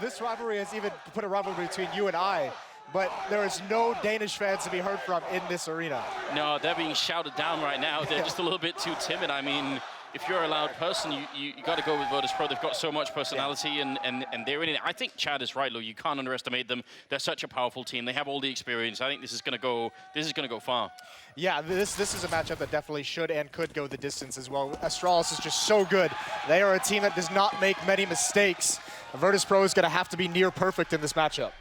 this rivalry has even put a rivalry between you and I, but there is no Danish fans to be heard from in this arena. No, they're being shouted down right now. They're just a little bit too timid. I mean, if you're a loud person, you got to go with Virtus.pro. They've got so much personality, and they're in it. I think Chad is right, Lou. You can't underestimate them. They're such a powerful team. They have all the experience. I think this is going to go far. Yeah, this is a matchup that definitely should and could go the distance as well. Astralis is just so good. They are a team that does not make many mistakes. Virtus.pro is going to have to be near perfect in this matchup.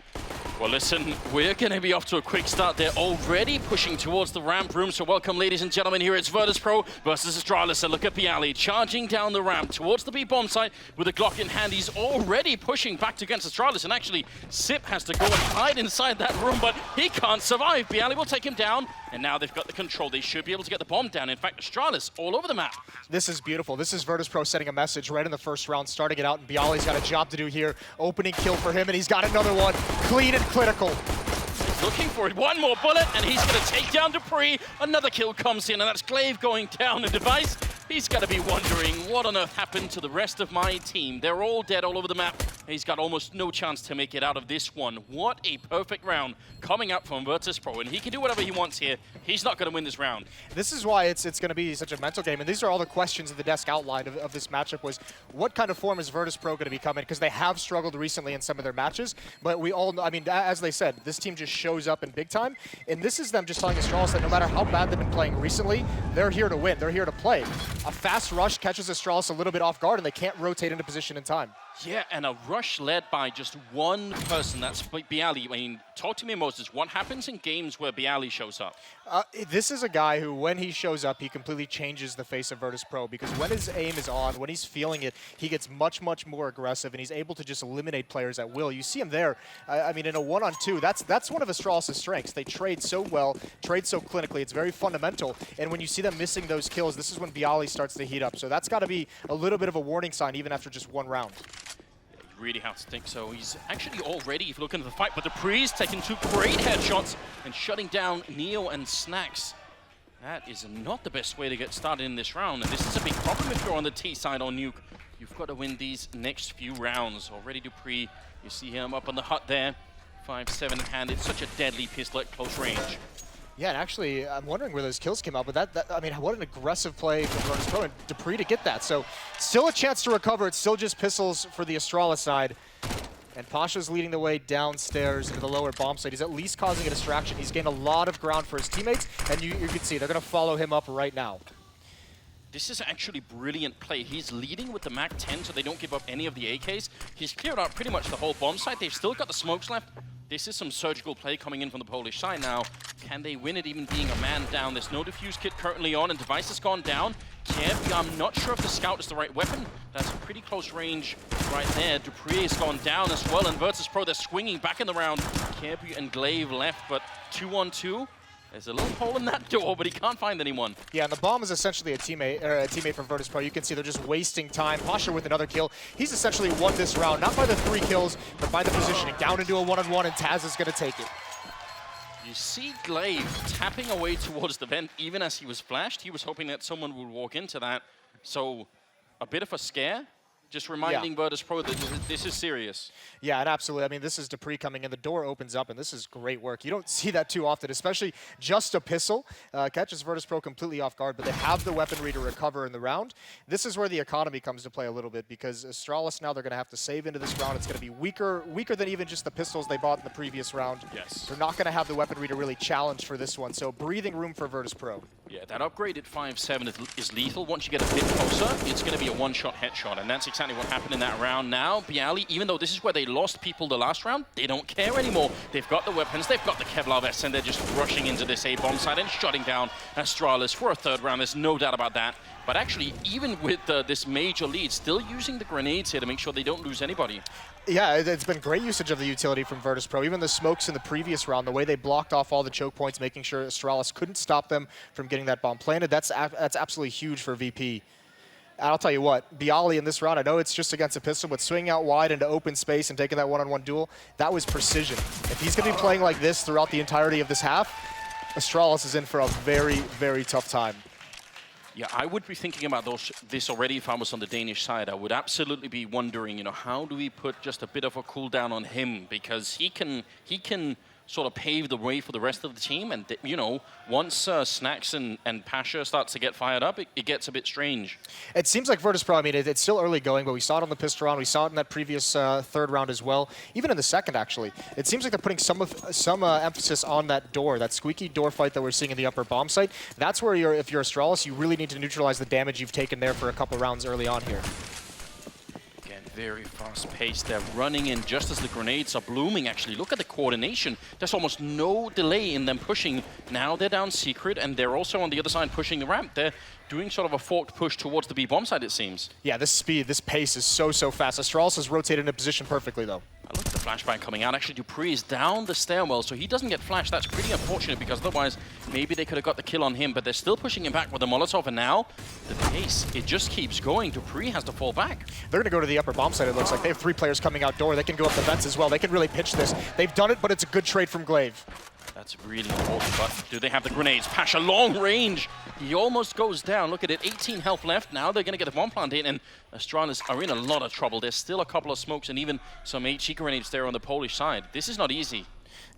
Well, listen, we're going to be off to a quick start. They're already pushing towards the ramp room. So welcome, ladies and gentlemen. Here it's Virtus.pro versus Astralis. And look at Bialy charging down the ramp towards the B-bomb site with a Glock in hand. He's already pushing back against Astralis. And actually, Sip has to go and hide inside that room, but he can't survive. Bialy will take him down. And now they've got the control. They should be able to get the bomb down. In fact, Astralis all over the map. This is beautiful. This is Virtus.pro sending a message right in the first round, starting it out. And Bialy's got a job to do here. Opening kill for him, and he's got another one. Clean and critical. He's looking for it. One more bullet, and he's going to take down Dupree. Another kill comes in, and that's Glaive going down. And Device, he's got to be wondering what on earth happened to the rest of my team. They're all dead all over the map. He's got almost no chance to make it out of this one. What a perfect round coming up from Virtus.pro, and he can do whatever he wants here. He's not going to win this round. This is why it's going to be such a mental game, and these are all the questions in the desk outline of this matchup was, what kind of form is Virtus.pro going to become in? Because they have struggled recently in some of their matches, but we all know, I mean, as they said, this team just shows up in big time, and this is them just telling Astralis that no matter how bad they've been playing recently, they're here to win. They're here to play. A fast rush catches Astralis a little bit off guard, and they can't rotate into position in time. Yeah, and a rush led by just one person. That's Bialy. I mean, talk to me, Moses. What happens in games where Bialy shows up? This is a guy who, when he shows up, he completely changes the face of Virtus.pro, because when his aim is on, when he's feeling it, he gets much, much more aggressive, and he's able to just eliminate players at will. You see him there. I mean, in a one-on-two, that's one of Astralis' strengths. They trade so well, trade so clinically. It's very fundamental, and when you see them missing those kills, this is when Bialy starts to heat up. So that's got to be a little bit of a warning sign, even after just one round. Really have to think so. He's actually already, if you look into the fight, but Dupree's taking two great headshots and shutting down Neo and Snacks. That is not the best way to get started in this round, and this is a big problem if you're on the T side on Nuke. You've got to win these next few rounds. Already Dupree, you see him up on the hut there. 5-7 in hand. It's such a deadly pistol at close range. Yeah, and actually, I'm wondering where those kills came out, but I mean, what an aggressive play from Virtus.pro and Dupree to get that. So, still a chance to recover. It's still just pistols for the Astralis side. And Pasha's leading the way downstairs into the lower bomb site. He's at least causing a distraction. He's gained a lot of ground for his teammates, and you can see they're going to follow him up right now. This is actually brilliant play. He's leading with the MAC-10 so they don't give up any of the AKs. He's cleared out pretty much the whole bomb site. They've still got the smokes left. This is some surgical play coming in from the Polish side now. Can they win it even being a man down? There's no defuse kit currently on, and Device has gone down. I'm not sure if the scout is the right weapon. That's a pretty close range right there. Dupree has gone down as well, and Virtus.pro, they're swinging back in the round. Kirby and Glaive left, but 2-on-2. There's a little hole in that door, but he can't find anyone. Yeah, and the bomb is essentially a teammate from Virtus.pro. You can see they're just wasting time. Pasha with another kill. He's essentially won this round, not by the 3 kills, but by the positioning. Down into a one-on-one, and Taz is going to take it. You see Glaive tapping away towards the vent, even as he was flashed. He was hoping that someone would walk into that. So, a bit of a scare. Just reminding Virtus.pro that this is serious. Yeah, and absolutely. I mean, this is Dupree coming in. The door opens up, and this is great work. You don't see that too often, especially just a pistol. Catches Virtus.pro completely off guard, but they have the weaponry to recover in the round. This is where the economy comes to play a little bit, because Astralis now, they're going to have to save into this round. It's going to be weaker than even just the pistols they bought in the previous round. Yes. They're not going to have the weaponry to really challenge for this one, so breathing room for Virtus.pro. Yeah, that upgrade at 5-7 is lethal. Once you get a bit closer, it's going to be a one-shot headshot, and that's exactly what happened in that round. Now, Bialy, even though this is where they lost people the last round, they don't care anymore. They've got the weapons, they've got the Kevlar vests, and they're just rushing into this A-bomb site and shutting down Astralis for a 3rd round. There's no doubt about that. But actually, even with this major lead, still using the grenades here to make sure they don't lose anybody. Yeah, it's been great usage of the utility from Virtus.pro. Even the smokes in the previous round, the way they blocked off all the choke points, making sure Astralis couldn't stop them from getting that bomb planted, that's absolutely huge for VP. And I'll tell you what, Bialy in this round, I know it's just against a pistol, but swinging out wide into open space and taking that one-on-one duel, that was precision. If he's going to be playing like this throughout the entirety of this half, Astralis is in for a very, very tough time. Yeah, I would be thinking about this already if I was on the Danish side. I would absolutely be wondering, you know, how do we put just a bit of a cooldown on him? Because he can sort of pave the way for the rest of the team. And, you know, once Snacks and Pasha starts to get fired up, it gets a bit strange. It seems like Virtus.pro, I mean, it's still early going, but we saw it on the pistol round. We saw it in that previous third round as well, even in the second, actually. It seems like they're putting some emphasis on that door, that squeaky door fight that we're seeing in the upper bomb site. That's where, if you're Astralis, you really need to neutralize the damage you've taken there for a couple rounds early on here. Very fast-paced. They're running in just as the grenades are blooming, actually. Look at the coordination. There's almost no delay in them pushing. Now they're down secret, and they're also on the other side pushing the ramp. They're doing sort of a forked push towards the B-bomb side, it seems. Yeah, this speed, this pace is so fast. Astralis has rotated into position perfectly, though. I look at the flashbang coming out. Actually, dupreeh is down the stairwell, so he doesn't get flashed. That's pretty unfortunate, because otherwise maybe they could have got the kill on him, but they're still pushing him back with the Molotov, and now the pace, it just keeps going. dupreeh has to fall back. They're going to go to the upper bomb site, it looks like. They have 3 players coming outdoor. They can go up the vents as well. They can really pitch this. They've done it, but it's a good trade from Glaive. That's really important, but do they have the grenades? Pasha, long range. He almost goes down. Look at it, 18 health left. Now they're going to get the bomb plant in, and Astralis are in a lot of trouble. There's still a couple of smokes and even some HE grenades there on the Polish side. This is not easy.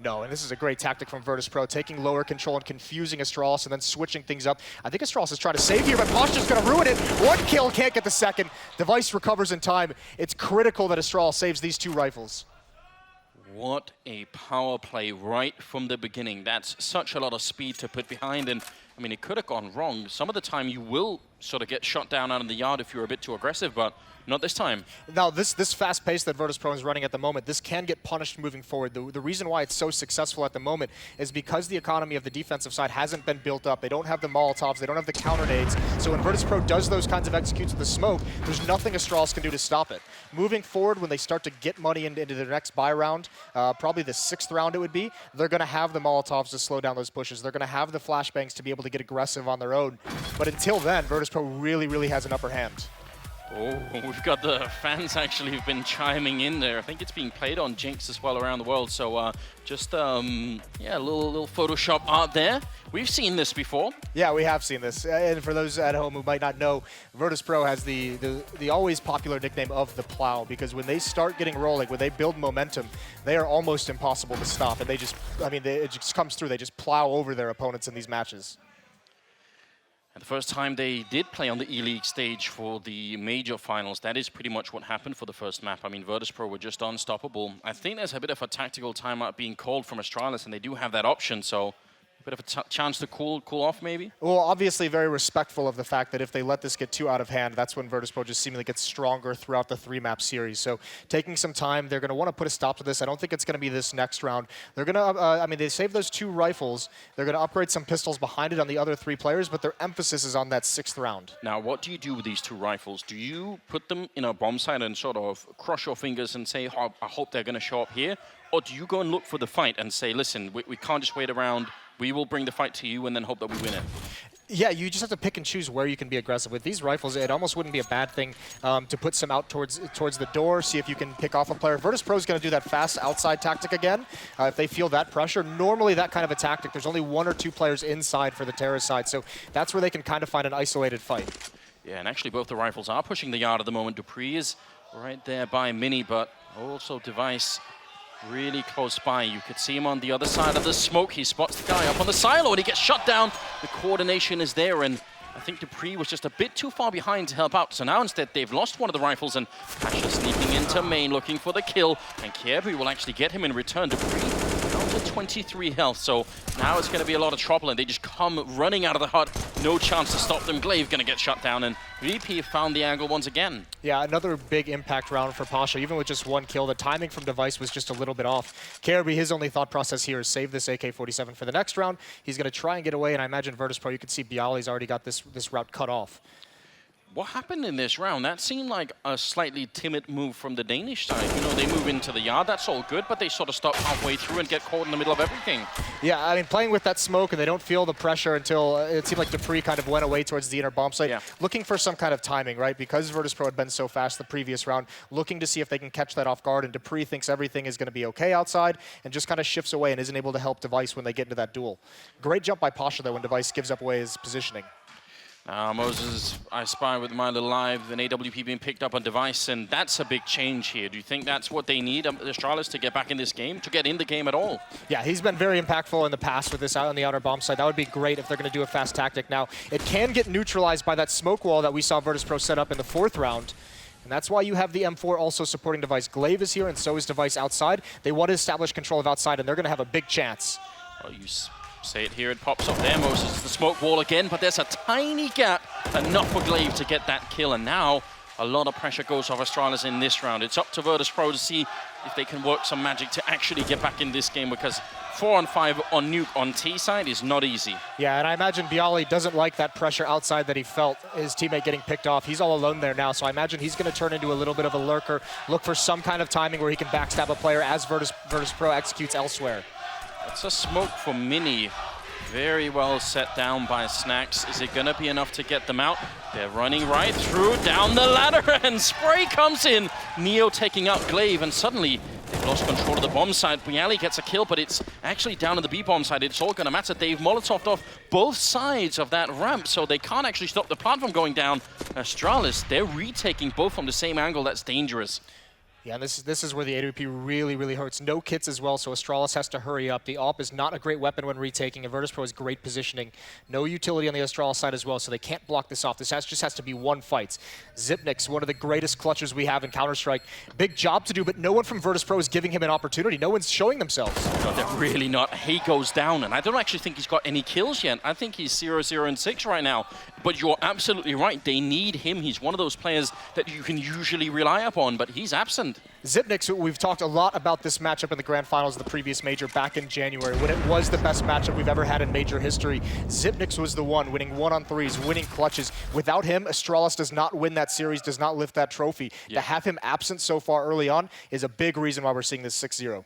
No, and this is a great tactic from Virtus.pro, taking lower control and confusing Astralis and then switching things up. I think Astralis is trying to save here, but Pasha's going to ruin it. 1 kill, can't get the second. Device recovers in time. It's critical that Astralis saves these 2 rifles. What a power play right from the beginning. That's such a lot of speed to put behind, and I mean, it could have gone wrong. Some of the time you will sort of get shot down out in the yard if you're a bit too aggressive, but not this time. Now, this fast pace that Virtus.pro is running at the moment, this can get punished moving forward. The reason why it's so successful at the moment is because the economy of the defensive side hasn't been built up. They don't have the Molotovs, they don't have the counter nades. So when Virtus.pro does those kinds of executes with the smoke, there's nothing Astralis can do to stop it. Moving forward, when they start to get money into their next buy round, probably the 6th round it would be, they're going to have the Molotovs to slow down those pushes. They're going to have the flashbangs to be able to get aggressive on their own. But until then, Virtus.pro really has an upper hand. Oh, we've got the fans actually who've been chiming in there. I think it's being played on Jinx as well around the world. So just, yeah, a little Photoshop art there. We've seen this before. Yeah, we have seen this. And for those at home who might not know, Virtus.pro has the always popular nickname of the Plow, because when they start getting rolling, when they build momentum, they are almost impossible to stop. And they just, I mean, it just comes through. They just plow over their opponents in these matches. And the first time they did play on the E-League stage for the major finals, that is pretty much what happened for the first map. I mean, Virtus.pro were just unstoppable. I think there's a bit of a tactical timeout being called from Astralis, and they do have that option, so a bit of a chance to cool off, maybe? Well, obviously very respectful of the fact that if they let this get too out of hand, that's when Virtus.pro just seemingly gets stronger throughout the 3-map series. So taking some time, they're going to want to put a stop to this. I don't think it's going to be this next round. They're going to, I mean, they saved those 2 rifles. They're going to upgrade some pistols behind it on the other 3 players, but their emphasis is on that 6th round. Now, what do you do with these 2 rifles? Do you put them in a bomb site and sort of cross your fingers and say, oh, I hope they're going to show up here? Or do you go and look for the fight and say, listen, we can't just wait around. We will bring the fight to you and then hope that we win it? Yeah, you just have to pick and choose where you can be aggressive. With these rifles, it almost wouldn't be a bad thing to put some out towards the door, see if you can pick off a player. Virtus.pro is going to do that fast outside tactic again. If they feel that pressure, normally that kind of a tactic, there's only 1 or 2 players inside for the terror side, so that's where they can kind of find an isolated fight. Yeah, and actually both the rifles are pushing the yard at the moment. dupreeh is right there by Mini, but also Device really close by. You could see him on the other side of the smoke. He spots the guy up on the silo and he gets shot down. The coordination is there, and I think dupreeh was just a bit too far behind to help out. So now instead they've lost one of the rifles, and Pasha sneaking into main looking for the kill, and Kjaerbye will actually get him in return. dupreeh down to 23 health, so now it's going to be a lot of trouble, and they just come running out of the hut. No chance to stop them. Glaive going to get shut down, and VP found the angle once again. Yeah, another big impact round for Pasha. Even with just 1 kill, the timing from Device was just a little bit off. Kjaerbye, his only thought process here is save this AK-47 for the next round. He's going to try and get away, and I imagine Virtus.pro, you can see Bialy's already got this route cut off. What happened in this round? That seemed like a slightly timid move from the Danish side. You know, they move into the yard, that's all good, but they sort of stop halfway through and get caught in the middle of everything. Yeah, I mean, playing with that smoke, and they don't feel the pressure until it seemed like dupreeh kind of went away towards the inner bomb site, looking for some kind of timing, right? Because Virtus.pro had been so fast the previous round, looking to see if they can catch that off guard, and dupreeh thinks everything is going to be okay outside, and just kind of shifts away and isn't able to help Device when they get into that duel. Great jump by Pasha, though, when Device gives up away his positioning. Moses, I spy with my little live, an AWP being picked up on device, and that's a big change here. Do you think that's what they need, Astralis, to get back in this game, to get in the game at all? Yeah, he's been very impactful in the past with this out on the outer bomb side. That would be great if they're going to do a fast tactic. Now, it can get neutralized by that smoke wall that we saw Virtus.pro set up in the 4th round. And that's why you have the M4 also supporting device. Glaive is here, and so is device outside. They want to establish control of outside, and they're going to have a big chance. Well, you say it here, it pops up there, Moses. The smoke wall again, but there's a tiny gap, enough for Glaive to get that kill. And now, a lot of pressure goes off Astralis in this round. It's up to Virtus.pro to see if they can work some magic to actually get back in this game, because 4-on-5 on Nuke on T side is not easy. Yeah, and I imagine Bialy doesn't like that pressure outside that he felt, his teammate getting picked off. He's all alone there now, so I imagine he's going to turn into a little bit of a lurker, look for some kind of timing where he can backstab a player as Virtus.pro executes elsewhere. It's a smoke for Mini. Very well set down by Snacks. Is it going to be enough to get them out? They're running right through, down the ladder, and Spray comes in. Neo taking out Glaive, and suddenly they've lost control of the bomb side. Bialy gets a kill, but it's actually down on the B bomb side. It's all going to matter. They've Molotoved off both sides of that ramp, so they can't actually stop the plant from going down. Astralis, they're retaking both from the same angle. That's dangerous. Yeah, and this is where the AWP really hurts. No kits as well, so Astralis has to hurry up. The AWP is not a great weapon when retaking, and Virtus.pro has great positioning. No utility on the Astralis side as well, so they can't block this off. This just has to be one fight. Zipnik's one of the greatest clutchers we have in Counter-Strike. Big job to do, but no one from Virtus.pro is giving him an opportunity. No one's showing themselves. No, they're really not. He goes down, and I don't actually think he's got any kills yet. I think he's 0-0-6 right now. But you're absolutely right. They need him. He's one of those players that you can usually rely upon, but he's absent. Zipnik's, we've talked a lot about this matchup in the grand finals of the previous major back in January, when it was the best matchup we've ever had in major history. Zipnik's was the one winning 1-on-3s, winning clutches. Without him, Astralis does not win that series, does not lift that trophy. Yeah. To have him absent so far early on is a big reason why we're seeing this 6-0.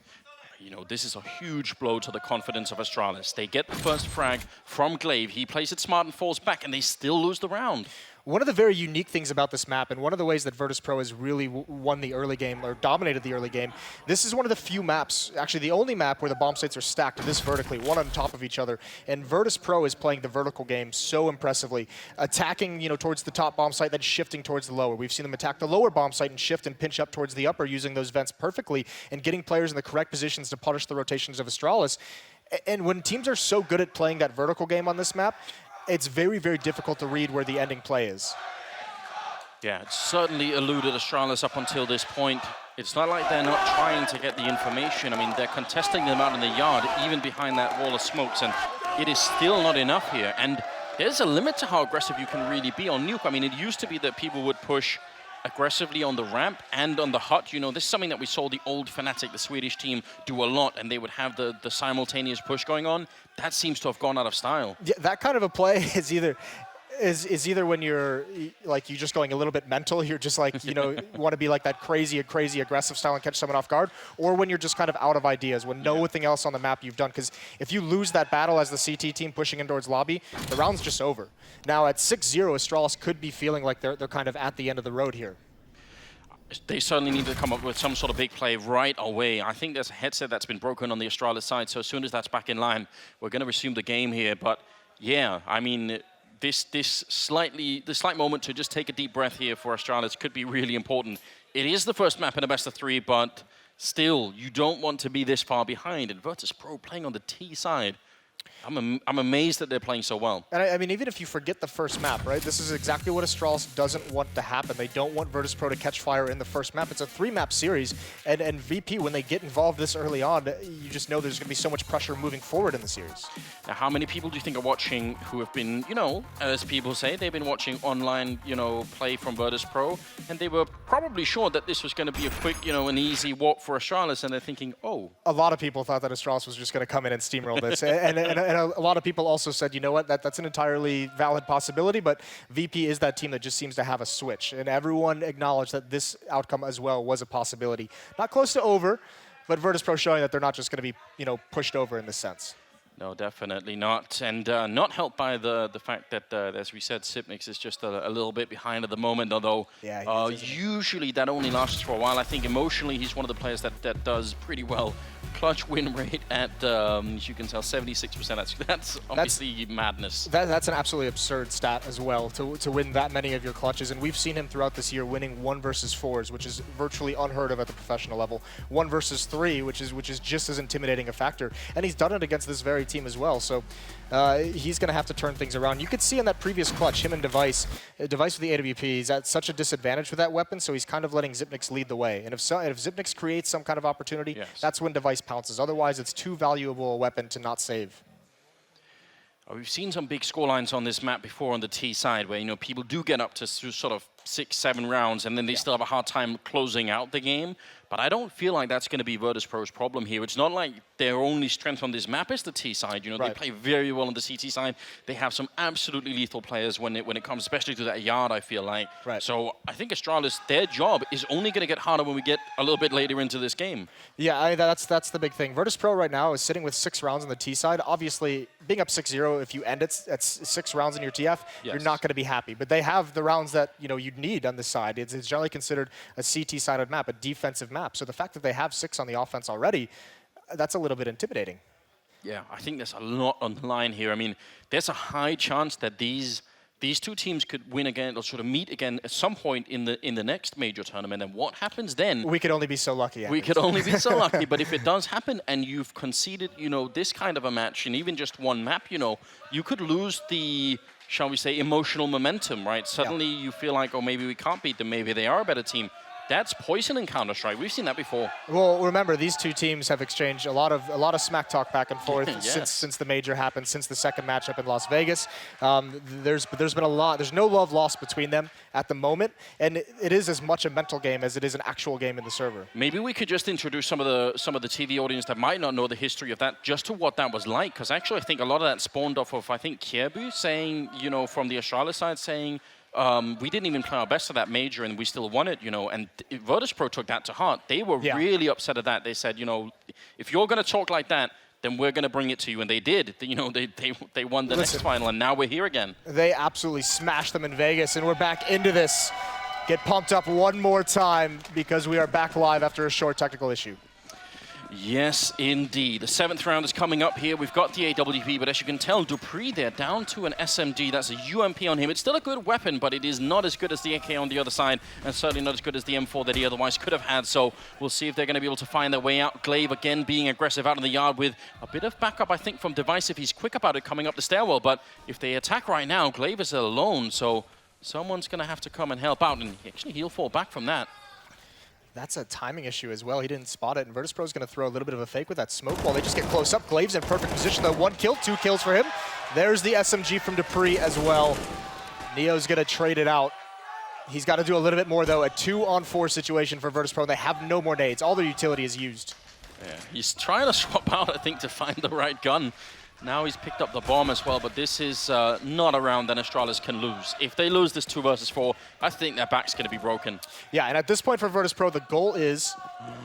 You know, this is a huge blow to the confidence of Astralis. They get the first frag from Glaive. He plays it smart and falls back, and they still lose the round. One of the very unique things about this map, and one of the ways that Virtus.pro has really won the early game, or dominated the early game, this is one of the few maps, actually the only map where the bomb sites are stacked this vertically, one on top of each other. And Virtus.pro is playing the vertical game so impressively, attacking, towards the top bomb site, then shifting towards the lower. We've seen them attack the lower bomb site and shift and pinch up towards the upper, using those vents perfectly and getting players in the correct positions to punish the rotations of Astralis. And when teams are so good at playing that vertical game on this map, it's very difficult to read where the ending play is. Yeah, it's certainly eluded Astralis up until this point. It's not like they're not trying to get the information. I mean, they're contesting them out in the yard, even behind that wall of smokes, and it is still not enough here. And there's a limit to how aggressive you can really be on Nuke. I mean, it used to be that people would push aggressively on the ramp and on the hut. This is something that we saw the old Fnatic, the Swedish team, do a lot, and they would have the simultaneous push going on. That seems to have gone out of style. Yeah, that kind of a play is either when you're you're just going a little bit mental, you're just want to be like that crazy aggressive style and catch someone off guard, or when you're just kind of out of ideas, when nothing else on the map you've done. Because if you lose that battle as the CT team pushing in towards lobby, the round's just over. Now at 6-0, Astralis could be feeling like they're kind of at the end of the road here. They certainly need to come up with some sort of big play right away. I think there's a headset that's been broken on the Astralis side, so as soon as that's back in line, we're going to resume the game here. But yeah, I mean, this slight moment to just take a deep breath here for Astralis could be really important. It is the first map in a best of 3, but still, you don't want to be this far behind. And Virtus.pro playing on the T side. I'm amazed that they're playing so well. And I mean, even if you forget the first map, right? This is exactly what Astralis doesn't want to happen. They don't want Virtus.pro to catch fire in the first map. It's a 3-map series, and VP, when they get involved this early on, you just know there's going to be so much pressure moving forward in the series. Now, how many people do you think are watching who have been, as people say, they've been watching online, play from Virtus.pro, and they were probably sure that this was going to be a quick, an easy walk for Astralis, and they're thinking, oh. A lot of people thought that Astralis was just going to come in and steamroll this, and a lot of people also said, you know what, that's an entirely valid possibility, but VP is that team that just seems to have a switch. And everyone acknowledged that this outcome as well was a possibility. Not close to over, but Virtus.pro showing that they're not just going to be, pushed over in this sense. No, definitely not. And not helped by the fact that, as we said, Sipnix is just a little bit behind at the moment, although yeah, usually that only lasts for a while. I think emotionally he's one of the players that does pretty well. Clutch win rate at, as you can tell, 76%. That's obviously madness. That's an absolutely absurd stat as well, to win that many of your clutches. And we've seen him throughout this year winning 1 versus 4s, which is virtually unheard of at the professional level. 1 versus 3, which is just as intimidating a factor. And he's done it against this very team as well. So he's going to have to turn things around. You could see in that previous clutch, him and Device with the AWP, he's at such a disadvantage with that weapon, so he's kind of letting Xyp9x lead the way. And if Xyp9x creates some kind of opportunity, that's when Device pounces. Otherwise, it's too valuable a weapon to not save. We've seen some big scorelines on this map before on the T side, where people do get up to sort of 6, 7 rounds, and then they still have a hard time closing out the game. But I don't feel like that's going to be Virtus.pro's problem here. It's not like their only strength on this map is the T side. They play very well on the CT side. They have some absolutely lethal players when it comes, especially to that yard, I feel like. So I think Astralis, their job is only going to get harder when we get a little bit later into this game. Yeah, that's the big thing. Virtus.pro right now is sitting with 6 rounds on the T side. Obviously, being up 6-0, if you end it at 6 rounds in your TF, you're not going to be happy. But they have the rounds that you'd need on this side. It's generally considered a CT-sided map, a defensive map. So the fact that they have 6 on the offense already, that's a little bit intimidating. Yeah, I think there's a lot on the line here. I mean, there's a high chance that these two teams could win again, or sort of meet again at some point in the next major tournament. And what happens then? We could only be so lucky. We could only be so lucky. But if it does happen and you've conceded, this kind of a match, and even just one map, you could lose the, shall we say, emotional momentum, right? Suddenly you feel like, oh, maybe we can't beat them. Maybe they are a better team. That's poison in Counter-Strike. We've seen that before. Well, remember, these two teams have exchanged a lot of smack talk back and forth since the major happened, since the second matchup in Las Vegas. There's been a lot. There's no love lost between them at the moment, and it is as much a mental game as it is an actual game in the server. Maybe we could just introduce some of the TV audience that might not know the history of that, just to what that was like, because actually I think a lot of that spawned off of, I think, Kierbu saying, from the Astralis side saying, we didn't even play our best at that major and we still won it, and Virtus.pro took that to heart. They were really upset at that. They said, if you're going to talk like that, then we're going to bring it to you. And they did. They won the next final, and now we're here again. They absolutely smashed them in Vegas, and we're back into this. Get pumped up one more time because we are back live after a short technical issue. Yes, indeed. The 7th round is coming up here. We've got the AWP, but as you can tell, dupreeh there down to an SMG. That's a UMP on him. It's still a good weapon, but it is not as good as the AK on the other side, and certainly not as good as the M4 that he otherwise could have had. So we'll see if they're going to be able to find their way out. Glaive again being aggressive out in the yard with a bit of backup, I think, from Device if he's quick about it coming up the stairwell. But if they attack right now, Glaive is alone, so someone's going to have to come and help out, and actually he'll fall back from that. That's a timing issue as well. He didn't spot it, and Virtus.pro is going to throw a little bit of a fake with that smoke wall. They just get close up. Glaive's in perfect position, though. 1 kill, 2 kills for him. There's the SMG from dupreeh as well. Neo's going to trade it out. He's got to do a little bit more, though. A 2-on-4 situation for Virtus.pro. They have no more nades. All their utility is used. Yeah, he's trying to swap out, I think, to find the right gun. Now he's picked up the bomb as well, but this is not a round that Astralis can lose. If they lose this 2 versus 4, I think their back's going to be broken. Yeah, and at this point for Virtus.pro, the goal is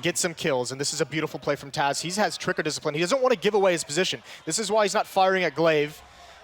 get some kills, and this is a beautiful play from Taz. He has trigger discipline. He doesn't want to give away his position. This is why he's not firing at Glaive.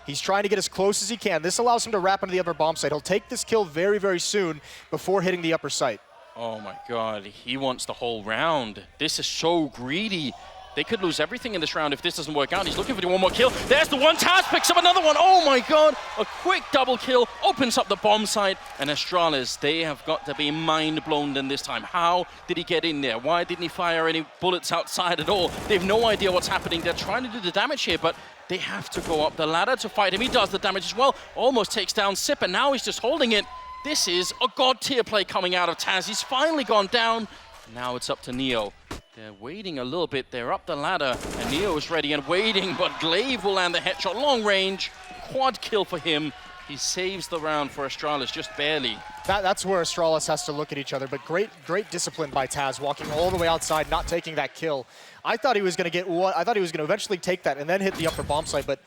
He's trying to get as close as he can. This allows him to wrap into the upper bomb site. He'll take this kill very, very soon before hitting the upper site. Oh my god, he wants the whole round. This is so greedy. They could lose everything in this round if this doesn't work out. He's looking for the 1 more kill. There's the one. Taz picks up another one. Oh my god. A quick double kill. Opens up the bomb site. And Astralis, they have got to be mind blown in this time. How did he get in there? Why didn't he fire any bullets outside at all? They have no idea what's happening. They're trying to do the damage here, but they have to go up the ladder to fight him. He does the damage as well. Almost takes down Sip, and now he's just holding it. This is a god tier play coming out of Taz. He's finally gone down. Now it's up to Neo. They're waiting a little bit. They're up the ladder, and Neo is ready and waiting, but Glaive will land the headshot. Long range, quad kill for him. He saves the round for Astralis, just barely. That's where Astralis has to look at each other, but great discipline by Taz, walking all the way outside, not taking that kill. I thought he was going to get one. I thought he was going to eventually take that and then hit the upper bomb site, but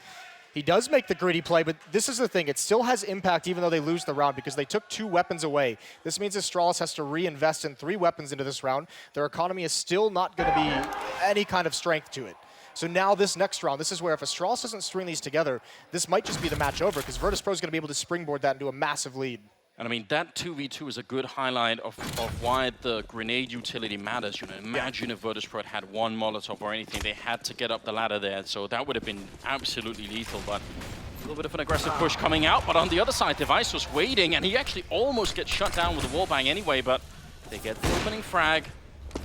he does make the greedy play, but this is the thing. It still has impact even though they lose the round because they took 2 weapons away. This means Astralis has to reinvest in 3 weapons into this round. Their economy is still not going to be any kind of strength to it. So now this next round, this is where if Astralis doesn't string these together, this might just be the match over, because Virtus.pro is going to be able to springboard that into a massive lead. And I mean, that 2v2 is a good highlight of why the grenade utility matters. You know, imagine if Virtus.pro had one Molotov or anything, they had to get up the ladder there, so that would have been absolutely lethal. But a little bit of an aggressive push coming out, but on the other side, Device was waiting, and he actually almost gets shut down with a wallbang anyway, but they get the opening frag.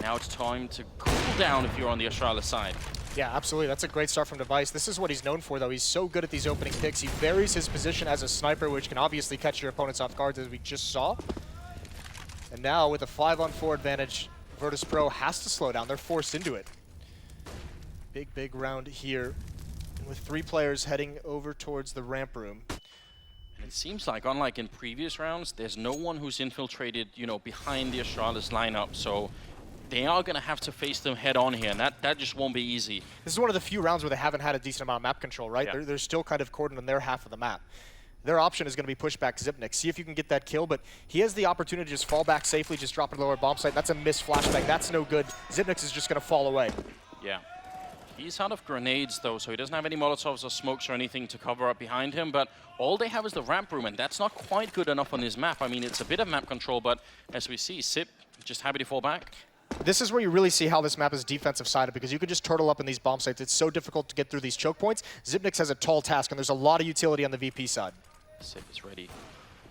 Now it's time to cool down if you're on the Astralis side. Yeah, absolutely. That's a great start from Device. This is what he's known for, though. He's so good at these opening picks. He varies his position as a sniper, which can obviously catch your opponents off guard, as we just saw. And now, with a 5-on-4 advantage, Virtus.pro has to slow down. They're forced into it. Big round here, with 3 players heading over towards the ramp room. And it seems like, unlike in previous rounds, there's no one who's infiltrated, you know, behind the Astralis lineup. So they are going to have to face them head on here, and that just won't be easy. This is one of the few rounds where they haven't had a decent amount of map control, right? Yeah. They're still kind of cordoned on their half of the map. Their option is going to be push back Zipnik. See if you can get that kill, but he has the opportunity to just fall back safely, just drop it lower bomb site. That's a missed flashbang. That's no good. Zipnik is just going to fall away. Yeah. He's out of grenades, though, so he doesn't have any Molotovs or smokes or anything to cover up behind him, but all they have is the ramp room, and that's not quite good enough on his map. I mean, it's a bit of map control, but as we see, Sip just happy to fall back. This is where you really see how this map is defensive-sided, because you can just turtle up in these bomb sites. It's so difficult to get through these choke points. Zipnik has a tall task, and there's a lot of utility on the VP side. Sip is ready.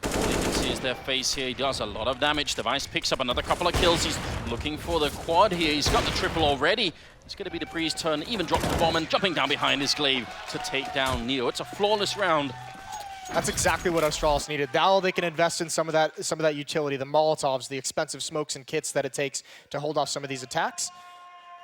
All you can see is their face here. He does a lot of damage. Device picks up another couple of kills. He's looking for the quad here. He's got the triple already. It's going to be Dupree's turn. Even drops the bomb and jumping down behind his glaive to take down Neo. It's a flawless round. That's exactly what Astralis needed. Now they can invest in some of that utility, the Molotovs, the expensive smokes and kits that it takes to hold off some of these attacks.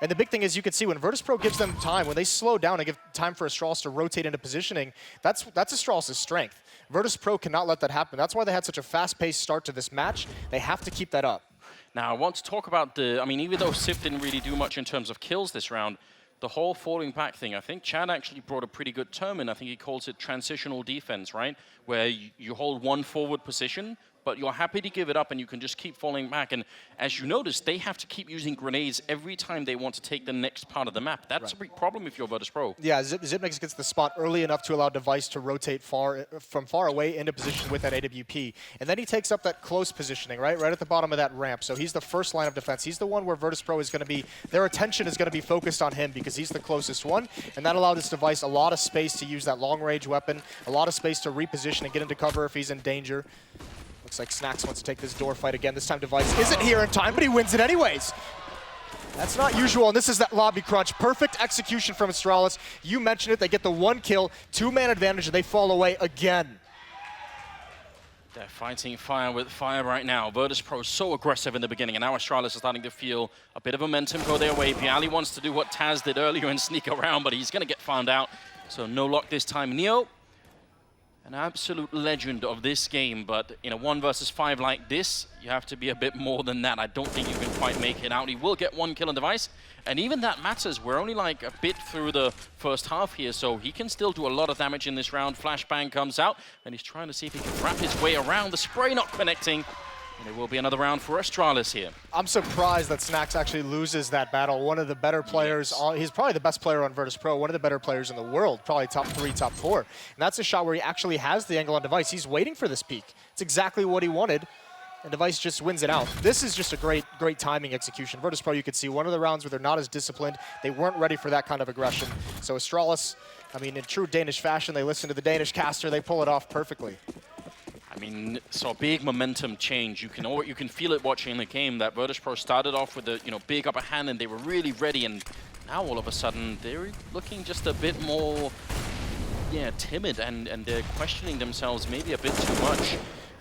And the big thing is, you can see when Virtus.pro gives them time, when they slow down and give time for Astralis to rotate into positioning, that's Astralis' strength. Virtus.pro cannot let that happen. That's why they had such a fast-paced start to this match. They have to keep that up. Now, I want to talk about even though Sip didn't really do much in terms of kills this round, the whole falling back thing, I think Chad actually brought a pretty good term in. I think he calls it transitional defense, right? Where you hold one forward position, but you're happy to give it up and you can just keep falling back. And as you notice, they have to keep using grenades every time they want to take the next part of the map. That's a big problem if you're Virtus.pro. Yeah, Zipnik gets the spot early enough to allow Device to rotate from far away into position with that AWP. And then he takes up that close positioning, right at the bottom of that ramp. So he's the first line of defense. He's the one where Virtus.pro is going to be, their attention is going to be focused on him because he's the closest one. And that allowed this Device a lot of space to use that long-range weapon, a lot of space to reposition and get into cover if he's in danger. Looks like Snacks wants to take this door fight again. This time Device isn't here in time, but he wins it anyways. That's not usual, and this is that lobby crunch. Perfect execution from Astralis. You mentioned it, they get the 1 kill, 2-man advantage, and they fall away again. They're fighting fire with fire right now. Virtus.pro so aggressive in the beginning, and now Astralis is starting to feel a bit of momentum go their way. Piali wants to do what Taz did earlier and sneak around, but he's going to get found out. So no lock this time. Neo, an absolute legend of this game, but in a 1 versus 5 like this, you have to be a bit more than that. I don't think you can quite make it out. He will get 1 kill on Device, and even that matters. We're only like a bit through the first half here, so he can still do a lot of damage in this round. Flashbang comes out, and he's trying to see if he can wrap his way around. The spray not connecting. And it will be another round for Astralis here. I'm surprised that Snacks actually loses that battle. One of the better players, he's probably the best player on Virtus.pro, one of the better players in the world, probably top 3, top 4. And that's a shot where he actually has the angle on Device. He's waiting for this peak. It's exactly what he wanted, and Device just wins it out. This is just a great timing execution. Virtus.pro, you could see one of the rounds where they're not as disciplined. They weren't ready for that kind of aggression. So Astralis, I mean, in true Danish fashion, they listen to the Danish caster. They pull it off perfectly. I mean, so a big momentum change. You can feel it watching the game that Virtus.pro started off with a big upper hand and they were really ready, and now all of a sudden they're looking just a bit more timid and they're questioning themselves maybe a bit too much.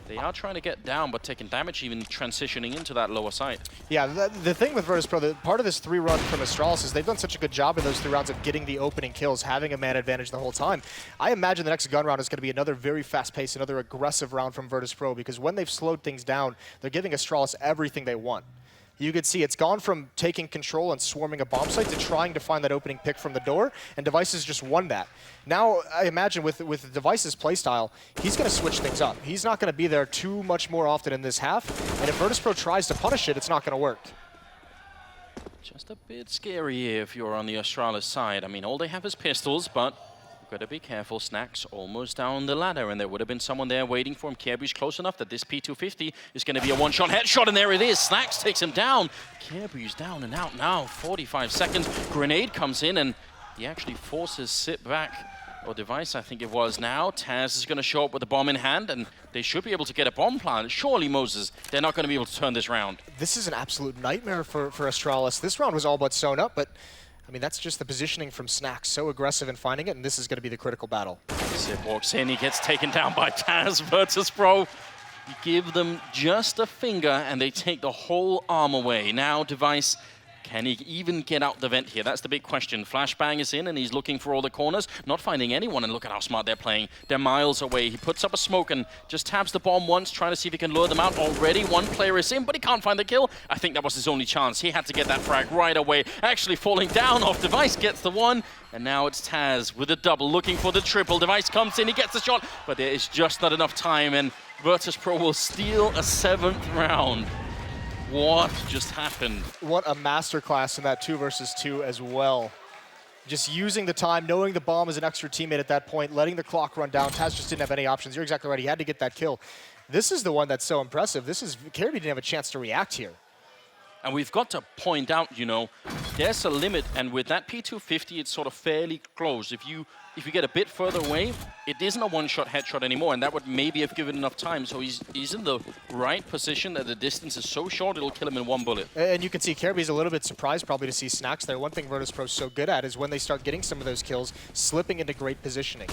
They are trying to get down, but taking damage, even transitioning into that lower side. Yeah, the thing with Virtus.pro, part of this 3-run from Astralis is they've done such a good job in those 3 rounds of getting the opening kills, having a man advantage the whole time. I imagine the next gun round is going to be another very fast-paced, another aggressive round from Virtus.pro, because when they've slowed things down, they're giving Astralis everything they want. You could see it's gone from taking control and swarming a bomb site to trying to find that opening pick from the door, and Device has just won that. Now, I imagine with Device's playstyle, he's going to switch things up. He's not going to be there too much more often in this half, and if Virtus.pro tries to punish it, it's not going to work. Just a bit scary if you're on the Astralis side. I mean, all they have is pistols, but you've got to be careful. Snack's almost down the ladder, and there would have been someone there waiting for him. Kjaerbye's close enough that this P250 is going to be a one-shot headshot, and there it is. Snacks takes him down. Kjaerbye's down and out now. 45 seconds. Grenade comes in, and he actually forces Sip back. Or Device, I think it was now. Taz is going to show up with a bomb in hand, and they should be able to get a bomb plant. Surely, Moses, they're not going to be able to turn this round. This is an absolute nightmare for Astralis. This round was all but sewn up, but I mean, that's just the positioning from Snack. So aggressive in finding it, and this is going to be the critical battle. Sip walks in, he gets taken down by Taz. Virtus.pro. You give them just a finger, and they take the whole arm away. Now, Device, can he even get out the vent here? That's the big question. Flashbang is in, and he's looking for all the corners, not finding anyone, and look at how smart they're playing. They're miles away. He puts up a smoke and just taps the bomb once, trying to see if he can lure them out. Already one player is in, but he can't find the kill. I think that was his only chance. He had to get that frag right away. Actually falling down off Device, gets the one, and now it's Taz with a double, looking for the triple. Device comes in, he gets the shot, but there is just not enough time, and Virtus.pro will steal a 7th round. What just happened? What a masterclass in that 2 versus 2 as well. Just using the time, knowing the bomb is an extra teammate at that point, letting the clock run down. Taz just didn't have any options. You're exactly right. He had to get that kill. This is the one that's so impressive. Kjaerbye didn't have a chance to react here. And we've got to point out, you know, there's a limit, and with that P250, it's sort of fairly close. If you get a bit further away, it isn't a one-shot headshot anymore, and that would maybe have given enough time. So he's in the right position that the distance is so short, it'll kill him in one bullet. And you can see Kjaerbye's a little bit surprised probably to see Snacks there. One thing Virtus.pro is so good at is when they start getting some of those kills, slipping into great positioning.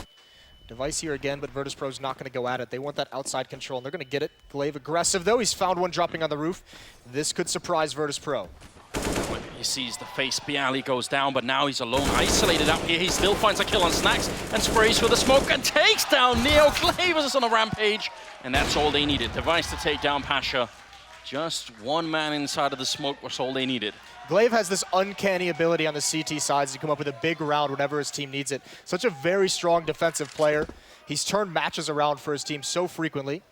Device here again, but Virtus.pro's not going to go at it. They want that outside control, and they're going to get it. Glaive aggressive, though. He's found one dropping on the roof. This could surprise Virtus.pro. When he sees the face, Bialy goes down, but now he's alone, isolated out here. He still finds a kill on Snacks and sprays for the smoke and takes down Neo. Glaive is on a rampage, and that's all they needed. Device to take down Pasha. Just one man inside of the smoke was all they needed. Glaive has this uncanny ability on the CT sides to come up with a big round whenever his team needs it. Such a very strong defensive player. He's turned matches around for his team so frequently.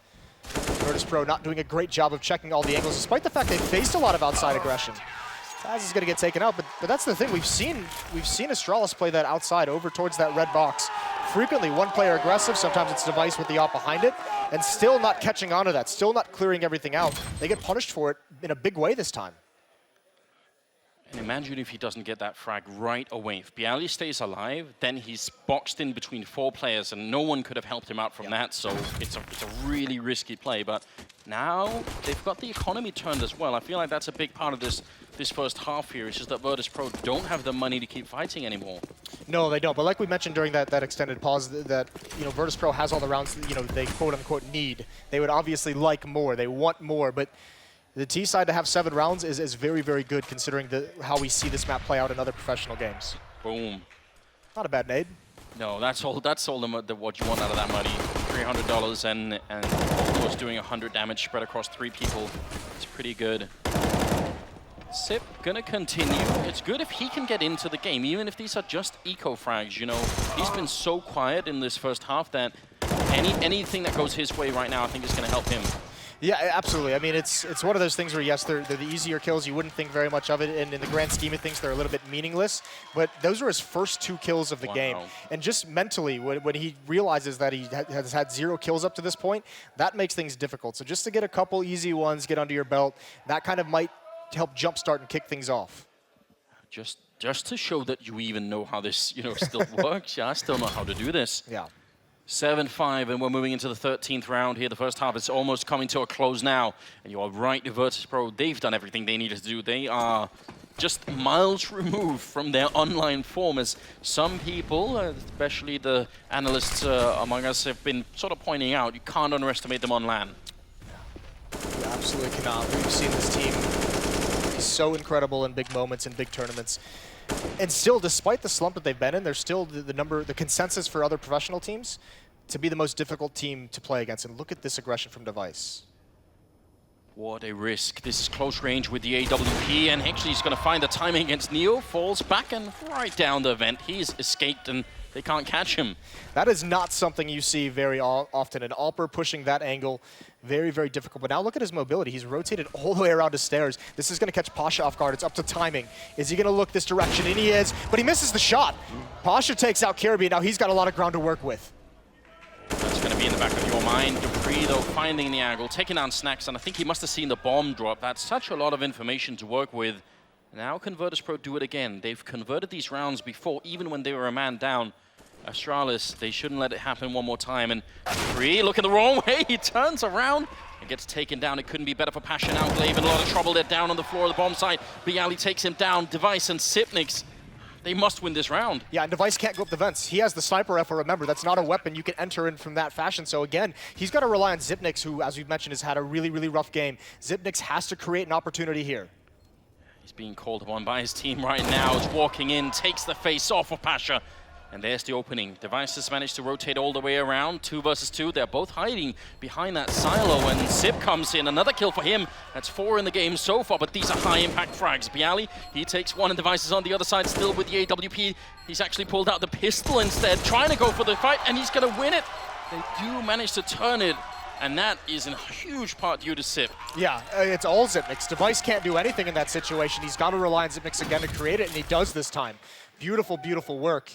Virtus.pro not doing a great job of checking all the angles, despite the fact they faced a lot of outside aggression. Taz is going to get taken out, but that's the thing. We've seen Astralis play that outside over towards that red box. Frequently, one player aggressive, sometimes it's Device with the op behind it, and still not catching onto that, still not clearing everything out. They get punished for it in a big way this time. And imagine if he doesn't get that frag right away. If Bialy stays alive, then he's boxed in between 4 players, and no one could have helped him out from that, so it's a really risky play. But now they've got the economy turned as well. I feel like that's a big part of this first half here. It's just that Virtus.pro don't have the money to keep fighting anymore. No, they don't. But like we mentioned during that extended pause, that Virtus.pro has all the rounds they quote-unquote need. They would obviously like more. They want more, but the T side to have 7 rounds is very, very good considering how we see this map play out in other professional games. Boom. Not a bad nade. No, that's all what you want out of that money. $300 and almost doing 100 damage spread across 3 people. It's pretty good. Sip gonna continue. It's good if he can get into the game, even if these are just eco frags. He's been so quiet in this first half that anything that goes his way right now, I think is gonna help him. Yeah, absolutely. I mean, it's one of those things where, yes, they're the easier kills. You wouldn't think very much of it, and in the grand scheme of things, they're a little bit meaningless. But those are his first 2 kills of the game. And just mentally, when he realizes that he has had 0 kills up to this point, that makes things difficult. So just to get a couple easy ones, get under your belt, that kind of might help jumpstart and kick things off. Just to show that you even know how this, still works. Yeah, I still know how to do this. Yeah. 7-5, and we're moving into the 13th round here. The first half is almost coming to a close now. And you are right, Virtus.pro, they've done everything they needed to do. They are just miles removed from their online form, as some people, especially the analysts among us, have been sort of pointing out. You can't underestimate them on LAN. You absolutely cannot. We've seen this team be so incredible in big moments, in big tournaments. And still, despite the slump that they've been in, they're still the consensus for other professional teams to be the most difficult team to play against. And look at this aggression from Device. What a risk. This is close range with the AWP, and actually he's going to find the timing against Neo, falls back and right down the vent. He's escaped and they can't catch him. That is not something you see very often. An AWPer pushing that angle, Very, very difficult. But now look at his mobility. He's rotated all the way around the stairs. This is going to catch Pasha off guard. It's up to timing. Is he going to look this direction? And he is, but he misses the shot. Pasha takes out Kirby. Now he's got a lot of ground to work with. That's going to be in the back of your mind. Dupree, though, finding the angle, taking down Snacks, and I think he must have seen the bomb drop. That's such a lot of information to work with. Now can Virtus.pro do it again? They've converted these rounds before, even when they were a man down. Astralis, they shouldn't let it happen one more time. And Dupree looking the wrong way. He turns around and gets taken down. It couldn't be better for Pasha now. Glaive in a lot of trouble. They're down on the floor of the bomb site. Bialy takes him down. Device and Sipnix. They must win this round. Yeah, and Device can't go up the vents. He has the sniper rifle, remember. That's not a weapon you can enter in from that fashion. So again, he's got to rely on Zipnix, who, as we've mentioned, has had a really, really rough game. Zipnix has to create an opportunity here. He's being called upon by his team right now. He's walking in, takes the face off of Pasha. And there's the opening. Device has managed to rotate all the way around. 2 versus 2. They're both hiding behind that silo. And Zip comes in. Another kill for him. That's 4 in the game so far, but these are high-impact frags. Bialy, he takes 1, and Device is on the other side still with the AWP. He's actually pulled out the pistol instead, trying to go for the fight, and he's going to win it. They do manage to turn it, and that is in huge part due to Zip. Yeah, it's all Zipnix. Device can't do anything in that situation. He's got to rely on Zipnix again to create it, and he does this time. Beautiful, beautiful work.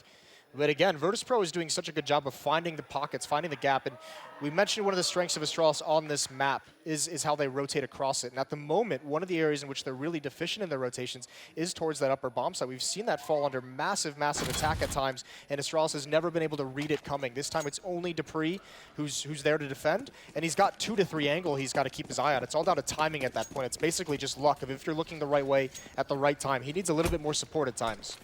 But again, Virtus.pro is doing such a good job of finding the pockets, finding the gap. And we mentioned one of the strengths of Astralis on this map is how they rotate across it. And at the moment, one of the areas in which they're really deficient in their rotations is towards that upper bomb site. We've seen that fall under massive, massive attack at times, and Astralis has never been able to read it coming. This time it's only Dupree who's there to defend, and he's got 2 to 3 angle he's got to keep his eye on. It's all down to timing at that point. It's basically just luck of if you're looking the right way at the right time. He needs a little bit more support at times.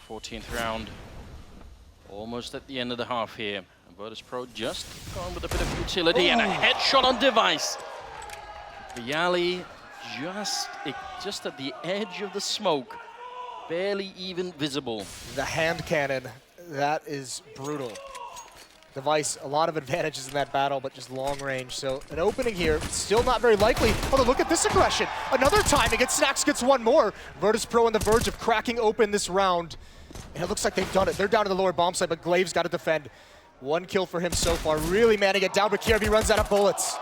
14th round, almost at the end of the half here. And Virtus.pro just going with a bit of utility and a headshot on Device. Bialy just at the edge of the smoke, barely even visible. The hand cannon, that is brutal. Device, a lot of advantages in that battle, but just long range. So an opening here, still not very likely. Although look at this aggression. Another timing, and Snacks gets 1 more. Virtus.pro on the verge of cracking open this round. And it looks like they've done it. They're down to the lower bomb site, but Glaive's got to defend. 1 kill for him so far, really manning it down, but Kirby runs out of bullets.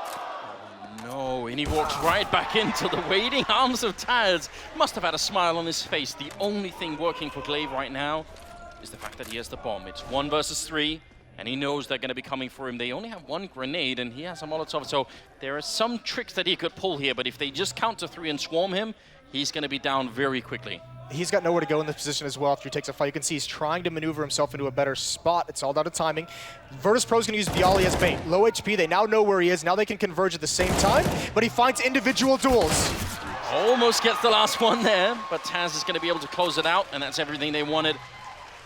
No, and he walks right back into the waiting arms of Taz. Must have had a smile on his face. The only thing working for Glaive right now is the fact that he has the bomb. It's 1 versus 3. And he knows they're going to be coming for him. They only have 1 grenade, and he has a Molotov. So there are some tricks that he could pull here, but if they just count to 3 and swarm him, he's going to be down very quickly. He's got nowhere to go in this position as well after he takes a fight. You can see he's trying to maneuver himself into a better spot. It's all down to timing. Virtus.pro is going to use Bialy as bait. Low HP, they now know where he is. Now they can converge at the same time, but he finds individual duels. Almost gets the last one there, but Taz is going to be able to close it out, and that's everything they wanted.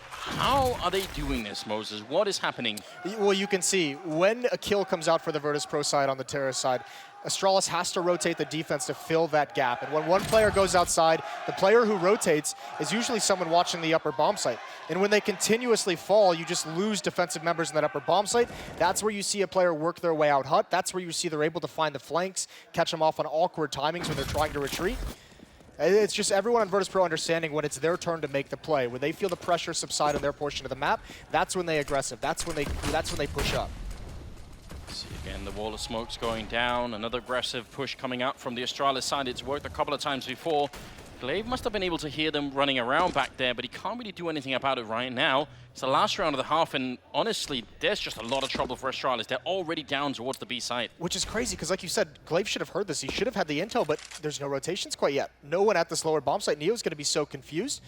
How are they doing this, Moses? What is happening? Well, you can see when a kill comes out for the Virtus.pro side on the terrorist side, Astralis has to rotate the defense to fill that gap. And when one player goes outside, the player who rotates is usually someone watching the upper bomb site. And when they continuously fall, you just lose defensive members in that upper bomb site. That's where you see a player work their way out hut. That's where you see they're able to find the flanks, catch them off on awkward timings when they're trying to retreat. It's just everyone on Virtus.pro understanding when it's their turn to make the play. When they feel the pressure subside on their portion of the map, that's when they aggressive. That's when they push up. See again, the wall of smoke's going down. Another aggressive push coming out from the Astralis side. It's worked a couple of times before. Glaive must have been able to hear them running around back there, but he can't really do anything about it right now. It's the last round of the half, and honestly, there's just a lot of trouble for Astralis. They're already down towards the B site. Which is crazy, because like you said, Glaive should have heard this. He should have had the intel, but there's no rotations quite yet. No one at this lower bomb site. Neo's going to be so confused.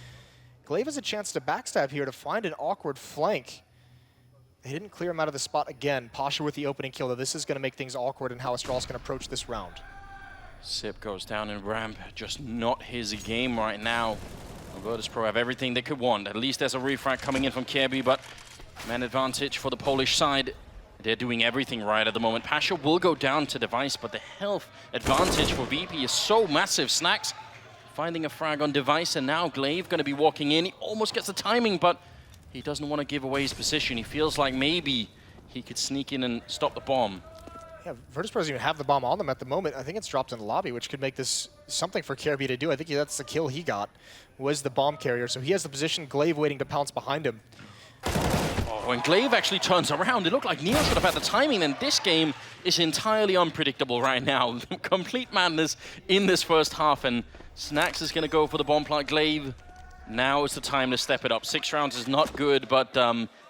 Glaive has a chance to backstab here to find an awkward flank. They didn't clear him out of the spot again. Pasha with the opening kill, though. This is going to make things awkward in how Astralis can approach this round. Sip goes down in ramp, just not his game right now. Virtus.pro have everything they could want. At least there's a refrag coming in from Kirby, but man advantage for the Polish side. They're doing everything right at the moment. Pasha will go down to Device, but the health advantage for VP is so massive. Snacks finding a frag on Device, and now Glaive going to be walking in. He almost gets the timing, but he doesn't want to give away his position. He feels like maybe he could sneak in and stop the bomb. Yeah, Virtus.pro doesn't even have the bomb on them at the moment. I think it's dropped in the lobby, which could make this something for Kirby to do. I think that's the kill he got, was the bomb carrier. So he has the position, Glaive waiting to pounce behind him. Oh, When Glaive actually turns around, it looked like Neo should have had the timing, and this game is entirely unpredictable right now. Complete madness in this first half, and Snax is going to go for the bomb plant. Glaive, now is the time to step it up. 6 rounds is not good, but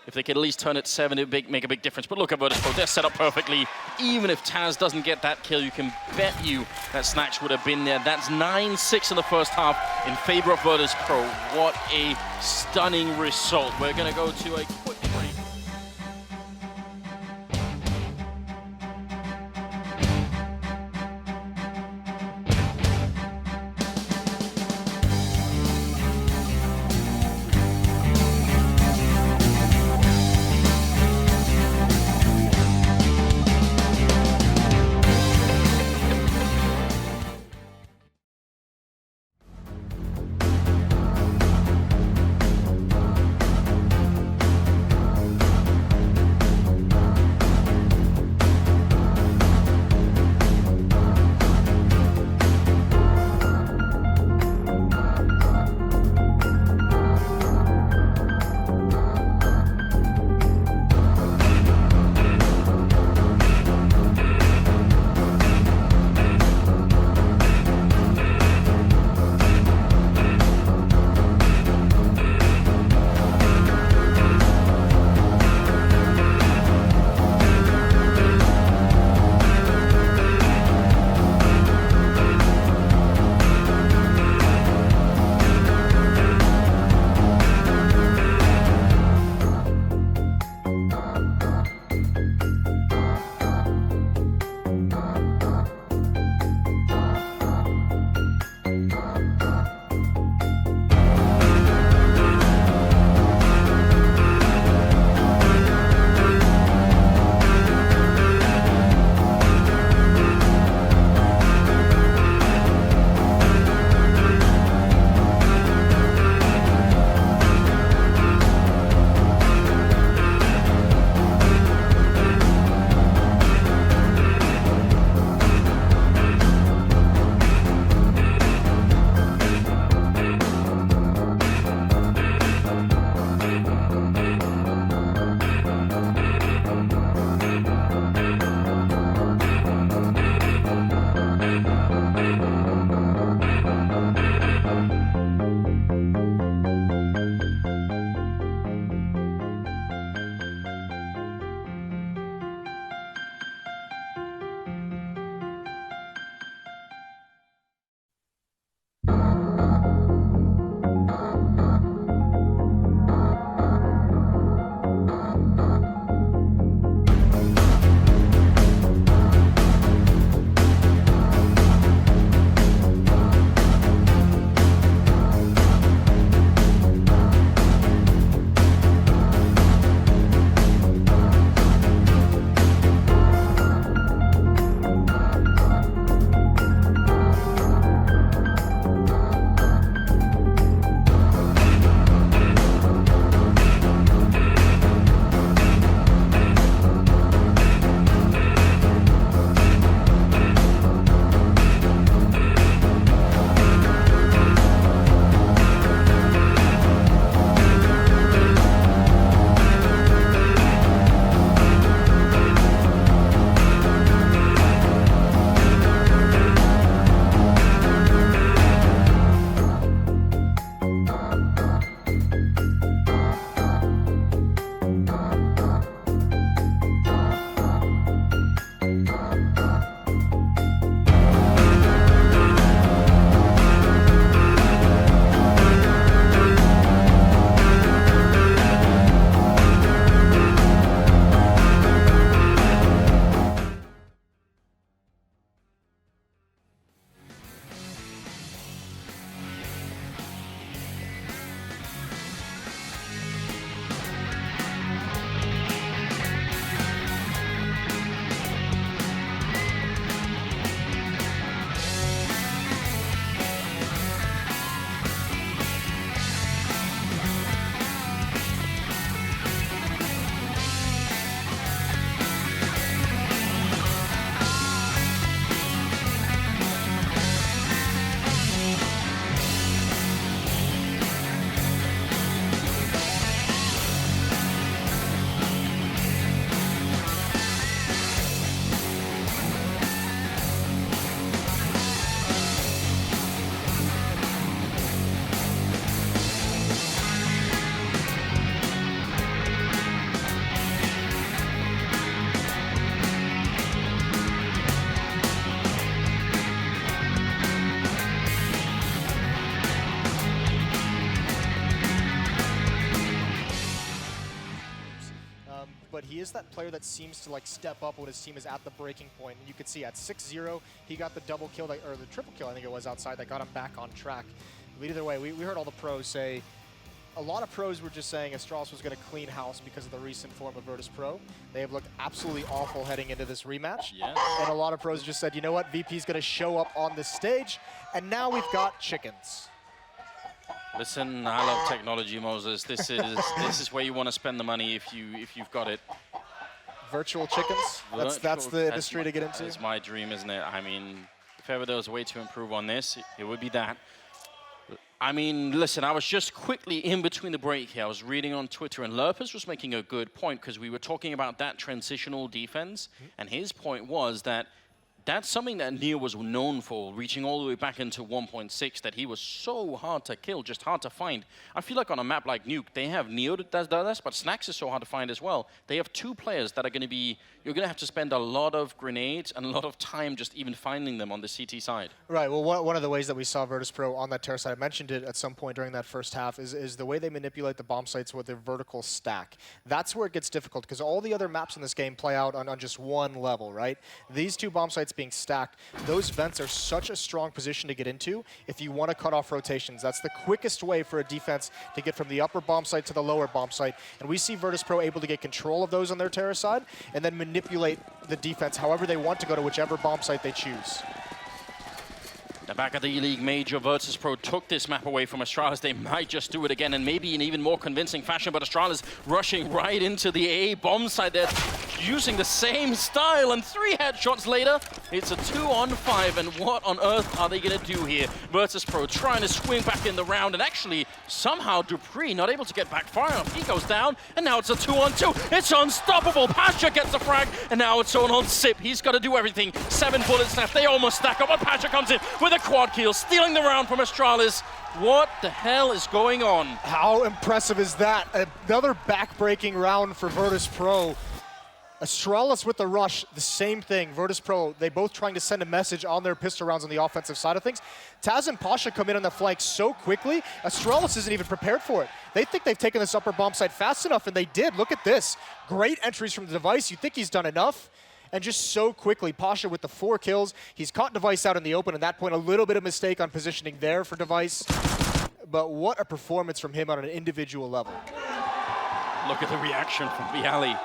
if they could at least turn it 7, it would make a big difference. But look at Virtus.pro, they're set up perfectly. Even if Taz doesn't get that kill, you can bet you that Snax would have been there. That's 9-6 in the first half in favor of Virtus.pro. What a stunning result. We're going to go to a quick break. he is that player that seems to like step up when his team is at the breaking point. And you could see at 6-0, he got the double kill, or the triple kill, I think it was, outside that got him back on track. But either way, we heard all the pros say, a lot of pros were just saying Astralis was going to clean house because of the recent form of Virtus.pro. They have looked absolutely awful heading into this rematch. Yeah. And a lot of pros just said, you know what, VP's going to show up on the stage, and now we've got chickens. Listen, I love technology, Moses. This is where you want to spend the money if you've got it. Virtual chickens? That's the industry to get into? It's my dream, isn't it? I mean, if ever there was a way to improve on this, it would be that. I mean, listen, I was just quickly in between the break here. I was reading on Twitter, and Lurpus was making a good point because we were talking about that transitional defense, and his point was that that's something that Neo was known for, reaching all the way back into 1.6, that he was so hard to kill, just hard to find. I feel like on a map like Nuke, they have Neo that does this, but Snax is so hard to find as well. They have two players that are going to be, you're going to have to spend a lot of grenades and a lot of time just even finding them on the CT side. Right, well, one of the ways that we saw Virtus.pro on that terror side, I mentioned it at some point during that first half, is the way they manipulate the bomb sites with their vertical stack. That's where it gets difficult, because all the other maps in this game play out on just one level, right? These two bomb sites being stacked, those vents are such a strong position to get into if you want to cut off rotations. That's the quickest way for a defense to get from the upper bomb site to the lower bomb site. And we see Virtus.pro able to get control of those on their terror side and then manipulate the defense however they want to go to whichever bomb site they choose. Now back at the E-League Major, Virtus.pro took this map away from Astralis. They might just do it again, and maybe in even more convincing fashion, but Astralis rushing right into the A bomb site there, using the same style, and 3 headshots later, it's a 2-on-5, and what on earth are they going to do here? Virtus.pro trying to swing back in the round, and actually, somehow Dupree not able to get back far enough. He goes down, and now it's a 2-on-2. It's unstoppable. Pasha gets the frag, and now it's on Sip. He's got to do everything. 7 bullets left. They almost stack up, but Pasha comes in with a quad kill, stealing the round from Astralis. What the hell is going on? How impressive is that? Another back-breaking round for Virtus.pro. Astralis with the rush, the same thing. Virtus.pro, they both trying to send a message on their pistol rounds on the offensive side of things. Taz and Pasha come in on the flank so quickly, Astralis isn't even prepared for it. They think they've taken this upper bomb site fast enough, and they did. Look at this. Great entries from the Device. You think he's done enough? And just so quickly, Pasha with the 4 kills. He's caught Device out in the open. At that point, a little bit of mistake on positioning there for Device. But what a performance from him on an individual level. Look at the reaction from Viali.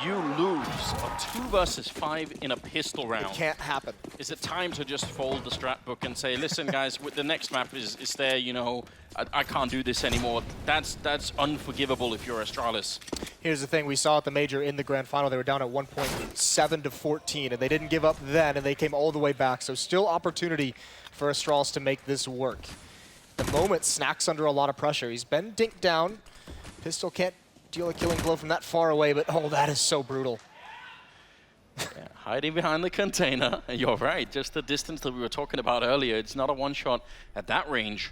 You lose a 2 versus 5 in a pistol round. It can't happen. Is it time to just fold the strat book and say, listen, guys, the next map is there, you know, I can't do this anymore. That's unforgivable if you're Astralis. Here's the thing, we saw at the Major in the Grand Final, they were down at 1.7 to 14, and they didn't give up then, and they came all the way back. So still opportunity for Astralis to make this work. At the moment, Snack's under a lot of pressure. He's been dinked down. Pistol can't deal a killing blow from that far away, but oh, that is so brutal. Yeah, hiding behind the container. And you're right, just the distance that we were talking about earlier. It's not a one-shot at that range.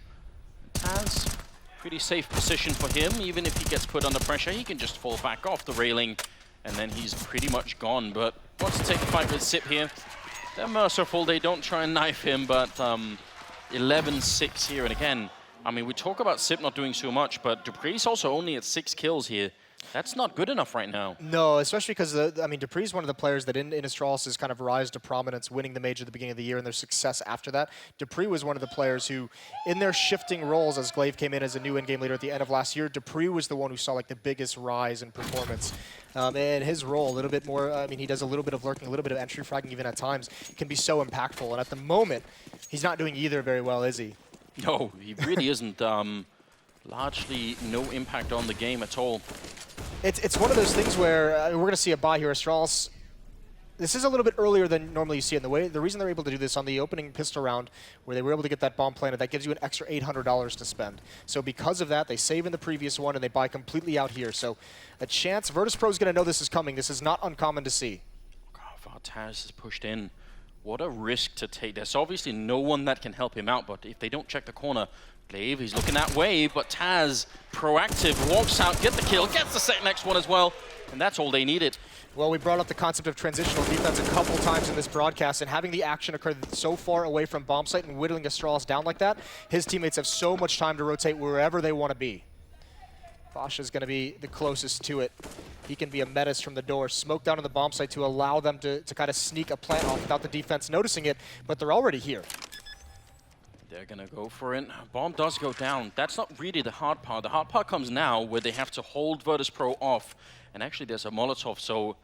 Taz, pretty safe position for him. Even if he gets put under pressure, he can just fall back off the railing, and then he's pretty much gone. But wants to take a fight with Sip here. They're merciful. They don't try and knife him, but 11-6 here. And again, I mean, we talk about Sip not doing so much, but Dupree's also only at 6 kills here. That's not good enough right now. No, especially because, I mean, Dupree's one of the players that in Astralis' kind of rise to prominence, winning the Major at the beginning of the year and their success after that. Dupree was one of the players who, in their shifting roles as Glaive came in as a new in-game leader at the end of last year, Dupree was the one who saw like the biggest rise in performance. And his role, a little bit more, I mean, he does a little bit of lurking, a little bit of entry fragging even at times, can be so impactful. And at the moment, he's not doing either very well, is he? No, he really isn't. Largely no impact on the game at all. It's one of those things where we're going to see a buy here. Astralis, this is a little bit earlier than normally you see it. The reason they're able to do this on the opening pistol round, where they were able to get that bomb planted, that gives you an extra $800 to spend. So because of that, they save in the previous one and they buy completely out here. So a chance. Virtus.pro is going to know this is coming. This is not uncommon to see. God, Taz is pushed in. What a risk to take. There's obviously no one that can help him out, but if they don't check the corner, Glaive, he's looking that way, but Taz, proactive, walks out, get the kill, gets the next one as well, and that's all they needed. Well, we brought up the concept of transitional defense a couple times in this broadcast, and having the action occur so far away from bomb site and whittling Astralis down like that, his teammates have so much time to rotate wherever they want to be. Pasha's going to be the closest to it. he can be a menace from the door, smoke down on the bomb site to allow them to kind of sneak a plant off without the defense noticing it, but they're already here. They're gonna go for it. Bomb does go down. That's not really the hard part. The hard part comes now where they have to hold Virtus.pro off. And actually there's a Molotov, so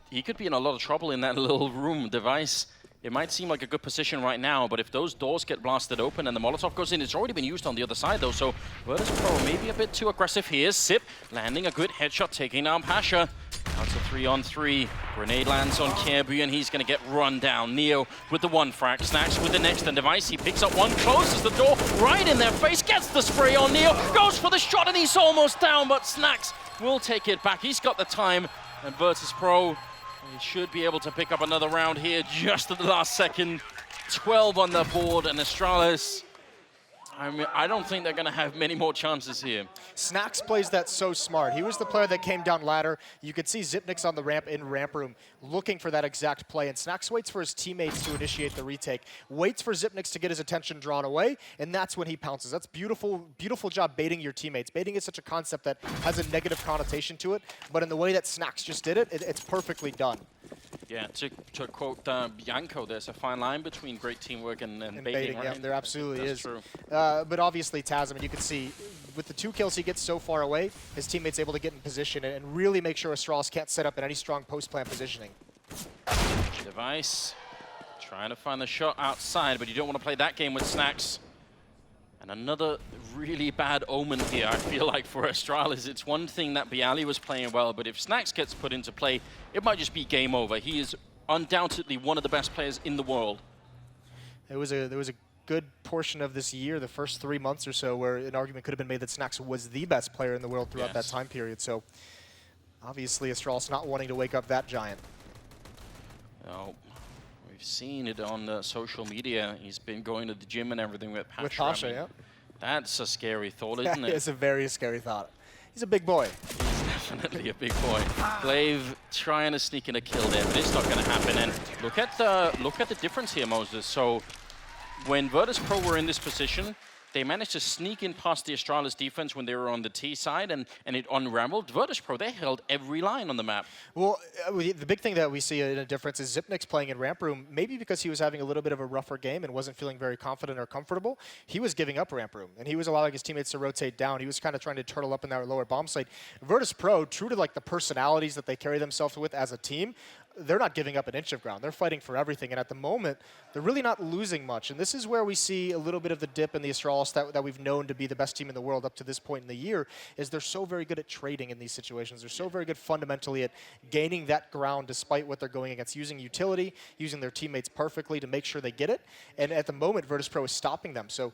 he could be in a lot of trouble in that little room. Device, it might seem like a good position right now, but if those doors get blasted open and the Molotov goes in, it's already been used on the other side though, so Virtus.pro maybe a bit too aggressive here. Sip landing a good headshot, taking down Pasha. Now it's a 3-on-3. Grenade lands on Kirby, and he's going to get run down. Neo with the one frag, Snacks with the next, and Device, he picks up one, closes the door right in their face, gets the spray on Neo, goes for the shot, and he's almost down, but Snacks will take it back. He's got the time, and Virtus.pro, he should be able to pick up another round here just at the last second. 12 on the board, and Astralis, I mean, I don't think they're going to have many more chances here. Snacks plays that so smart. He was the player that came down ladder. You could see Zipnik's on the ramp in ramp room looking for that exact play, and Snacks waits for his teammates to initiate the retake, waits for Zipnik's to get his attention drawn away, and that's when he pounces. That's beautiful, beautiful job baiting your teammates. Baiting is such a concept that has a negative connotation to it, but in the way that Snacks just did it, it's perfectly done. Yeah, to quote Bianco, there's a fine line between great teamwork and baiting, right? Yeah, there absolutely That's is. True. But obviously, Taz, I mean, you can see with the 2 kills he gets so far away, his teammate's able to get in position and really make sure Astralis can't set up in any strong post-plant positioning. Device trying to find the shot outside, but you don't want to play that game with Snacks. And another really bad omen here, I feel like, for Astralis. It's one thing that Bialy was playing well, but if Snacks gets put into play, it might just be game over. He is undoubtedly one of the best players in the world. There was a good portion of this year, the first 3 months or so, where an argument could have been made that Snacks was the best player in the world throughout that time period. So obviously Astralis not wanting to wake up that giant. Oh, we've seen it on social media. He's been going to the gym and everything with Pasha. With Pasha, I mean, yeah. That's a scary thought, isn't it? It's a very scary thought. He's a big boy. He's definitely a big boy. Glaive trying to sneak in a kill there, but it's not going to happen. And look at the difference here, Moses. So when Virtus.pro were in this position, they managed to sneak in past the Astralis defense when they were on the T side, and it unraveled. Virtus.pro, they held every line on the map. Well, the big thing that we see in a difference is Zipnik's playing in ramp room, maybe because he was having a little bit of a rougher game and wasn't feeling very confident or comfortable. He was giving up ramp room, and he was allowing his teammates to rotate down. He was kind of trying to turtle up in that lower bomb site. Virtus.pro, true to like the personalities that they carry themselves with as a team, they're not giving up an inch of ground. They're fighting for everything, and at the moment, they're really not losing much. And this is where we see a little bit of the dip in the Astralis that we've known to be the best team in the world up to this point in the year, is they're so very good at trading in these situations. They're so very good fundamentally at gaining that ground despite what they're going against, using utility, using their teammates perfectly to make sure they get it. And at the moment, Virtus.pro is stopping them. So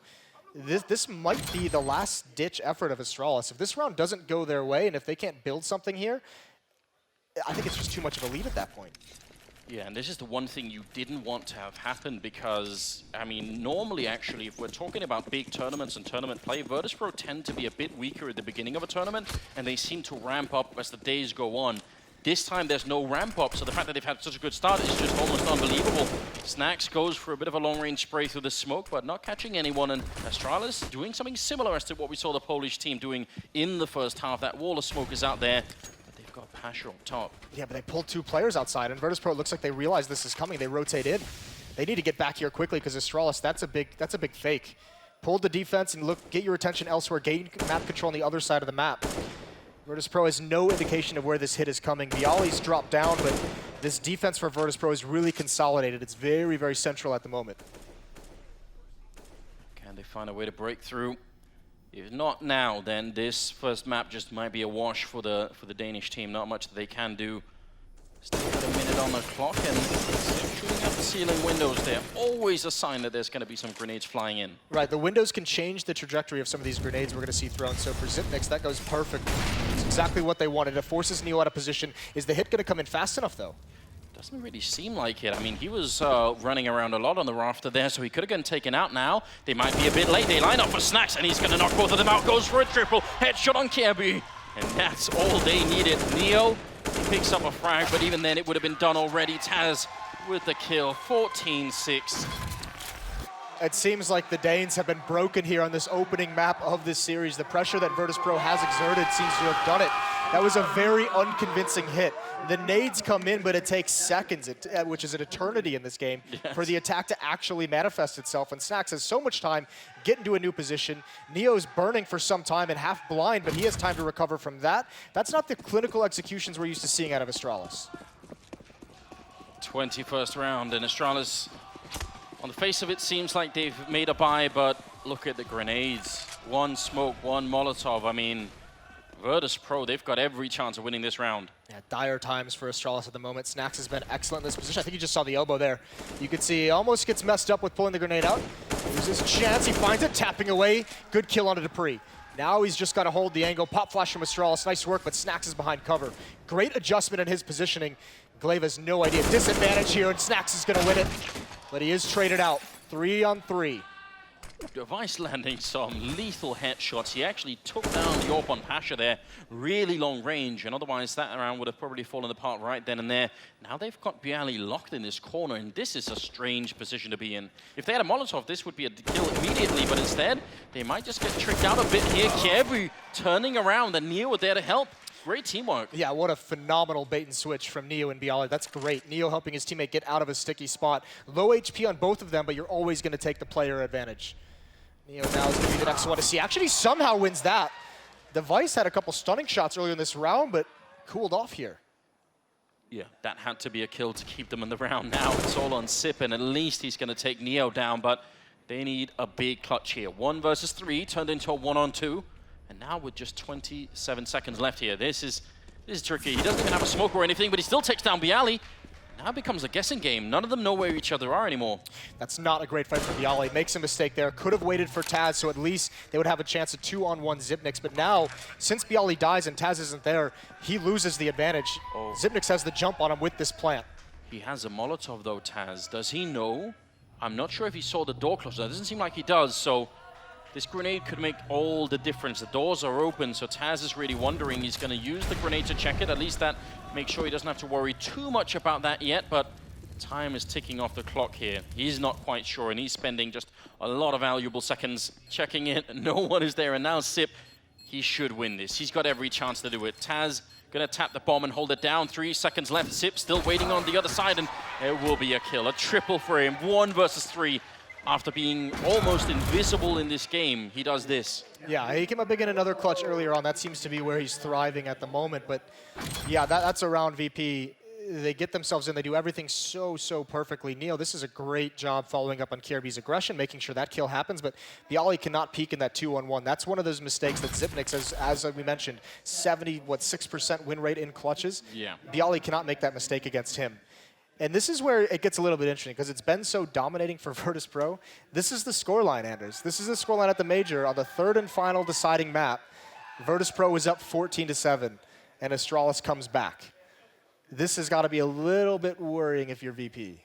this might be the last-ditch effort of Astralis. If this round doesn't go their way, and if they can't build something here, I think it's just too much of a lead at that point. Yeah, and this is the one thing you didn't want to have happen because, I mean, normally actually, if we're talking about big tournaments and tournament play, Virtus.pro tend to be a bit weaker at the beginning of a tournament, and they seem to ramp up as the days go on. This time there's no ramp up, so the fact that they've had such a good start is just almost unbelievable. Snacks goes for a bit of a long-range spray through the smoke, but not catching anyone, and Astralis doing something similar as to what we saw the Polish team doing in the first half. That wall of smoke is out there. Got Pasha on top. Yeah, but they pulled 2 players outside, and Virtus.pro looks like they realize this is coming. They rotate in. They need to get back here quickly because Astralis, that's a big fake. Pull the defense and get your attention elsewhere. Gain map control on the other side of the map. Virtus.pro has no indication of where this hit is coming. Bialy's dropped down, but this defense for Virtus.pro is really consolidated. It's very, very central at the moment. Can they find a way to break through? If not now, then this first map just might be a wash for the Danish team. Not much that they can do. Still got a minute on the clock, and shooting up the ceiling windows there. Always a sign that there's going to be some grenades flying in. Right, the windows can change the trajectory of some of these grenades we're going to see thrown. So for Zipnik's, that goes perfect. It's exactly what they wanted. It forces Neo out of position. Is the hit going to come in fast enough, though? Doesn't really seem like it. I mean, he was running around a lot on the rafter there, so he could have gotten taken out now. They might be a bit late. They line up for Snacks, and he's going to knock both of them out. Goes for a triple. Headshot on Kirby. And that's all they needed. Neo picks up a frag, but even then it would have been done already. Taz with the kill. 14-6. It seems like the Danes have been broken here on this opening map of this series. The pressure that Virtus.pro has exerted seems to have done it. That was a very unconvincing hit. The nades come in, but it takes seconds, which is an eternity in this game, for the attack to actually manifest itself. And Snax has so much time, get into a new position. Neo's burning for some time and half blind, but he has time to recover from that. That's not the clinical executions we're used to seeing out of Astralis. 21st round, and Astralis, on the face of it, seems like they've made a buy, but look at the grenades. One smoke, one Molotov. I mean, Virtus.pro, they've got every chance of winning this round. Yeah, dire times for Astralis at the moment. Snax has been excellent in this position. I think you just saw the elbow there. You could see he almost gets messed up with pulling the grenade out. There's his chance, he finds it, tapping away. Good kill on a Dupree. Now he's just got to hold the angle. Pop flash from Astralis, nice work, but Snax is behind cover. Great adjustment in his positioning. Glaive has no idea. Disadvantage here, and Snax is going to win it. But he is traded out, 3 on 3. Device landing some lethal headshots. He actually took down Yorp on Pasha there. Really long range, and otherwise that round would have probably fallen apart right then and there. Now they've got Bialy locked in this corner, and this is a strange position to be in. If they had a Molotov, this would be a kill immediately, but instead, they might just get tricked out a bit here. Kiebu turning around, and Neo were there to help. Great teamwork. Yeah, what a phenomenal bait and switch from Neo and Bialy. That's great. Neo helping his teammate get out of a sticky spot. Low HP on both of them, but you're always going to take the player advantage. Neo now is going to be the next one to see. Actually, somehow wins that. Device had a couple stunning shots earlier in this round, but cooled off here. Yeah, that had to be a kill to keep them in the round. Now it's all on Sip, and at least he's going to take Neo down, but they need a big clutch here. 1 versus 3 turned into a 1-on-2. And now with just 27 seconds left here, this is tricky. He doesn't even have a smoke or anything, but he still takes down Bialy. Now it becomes a guessing game. None of them know where each other are anymore. That's not a great fight for Bialy. Makes a mistake there. Could have waited for Taz, so at least they would have a chance of 2-on-1 Zipnix. But now, since Bialy dies and Taz isn't there, he loses the advantage. Oh. Zipnix has the jump on him with this plant. He has a Molotov though, Taz. Does he know? I'm not sure if he saw the door close. It doesn't seem like he does, so this grenade could make all the difference. The doors are open, so Taz is really wondering. He's going to use the grenade to check it. At least that makes sure he doesn't have to worry too much about that yet, but time is ticking off the clock here. He's not quite sure, and he's spending just a lot of valuable seconds checking it. No one is there, and now Sip, he should win this. He's got every chance to do it. Taz going to tap the bomb and hold it down. 3 seconds left. Sip still waiting on the other side, and it will be a kill. A triple for him. 1 versus 3. After being almost invisible in this game, he does this. Yeah, he came up big in another clutch earlier on. That seems to be where he's thriving at the moment. But yeah, that's a round VP. They get themselves in. They do everything so perfectly. Neo, this is a great job following up on KRB's aggression, making sure that kill happens. But Bialy cannot peek in that 2-on-1. That's one of those mistakes that Zipnix has, as we mentioned, 6% win rate in clutches. Yeah. Bialy cannot make that mistake against him. And this is where it gets a little bit interesting, because it's been so dominating for Virtus.pro. This is the scoreline, Anders. This is the scoreline at the Major on the 3rd and final deciding map. Virtus.pro is up 14-7, and Astralis comes back. This has got to be a little bit worrying if you're VP.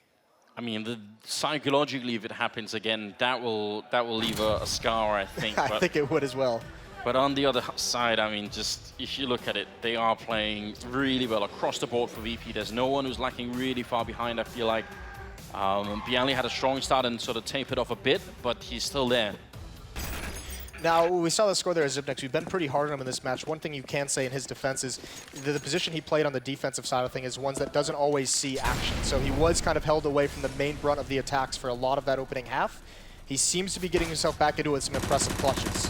I mean, psychologically, if it happens again, that will leave a scar, I think. I think it would as well. But on the other side, I mean, just if you look at it, they are playing really well across the board for VP. There's no one who's lacking really far behind, I feel like. Bialy had a strong start and sort of tapered off a bit, but he's still there. Now, we saw the score there at Zipnix. We've been pretty hard on him in this match. One thing you can say in his defense is the position he played on the defensive side of things is one that doesn't always see action. So he was kind of held away from the main brunt of the attacks for a lot of that opening half. He seems to be getting himself back into it with some impressive clutches.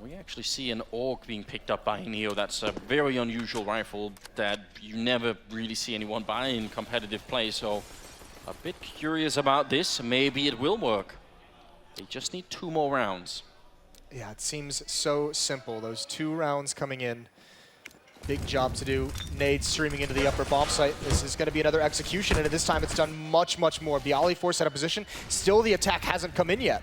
We actually see an AUG being picked up by Neo. That's a very unusual rifle that you never really see anyone buy in competitive play. So a bit curious about this. Maybe it will work. They just need 2 more rounds. Yeah, it seems so simple. Those 2 rounds coming in. Big job to do. Nade streaming into the upper bomb site. This is going to be another execution, and this time it's done much more. Bialy forced out of position. Still, the attack hasn't come in yet.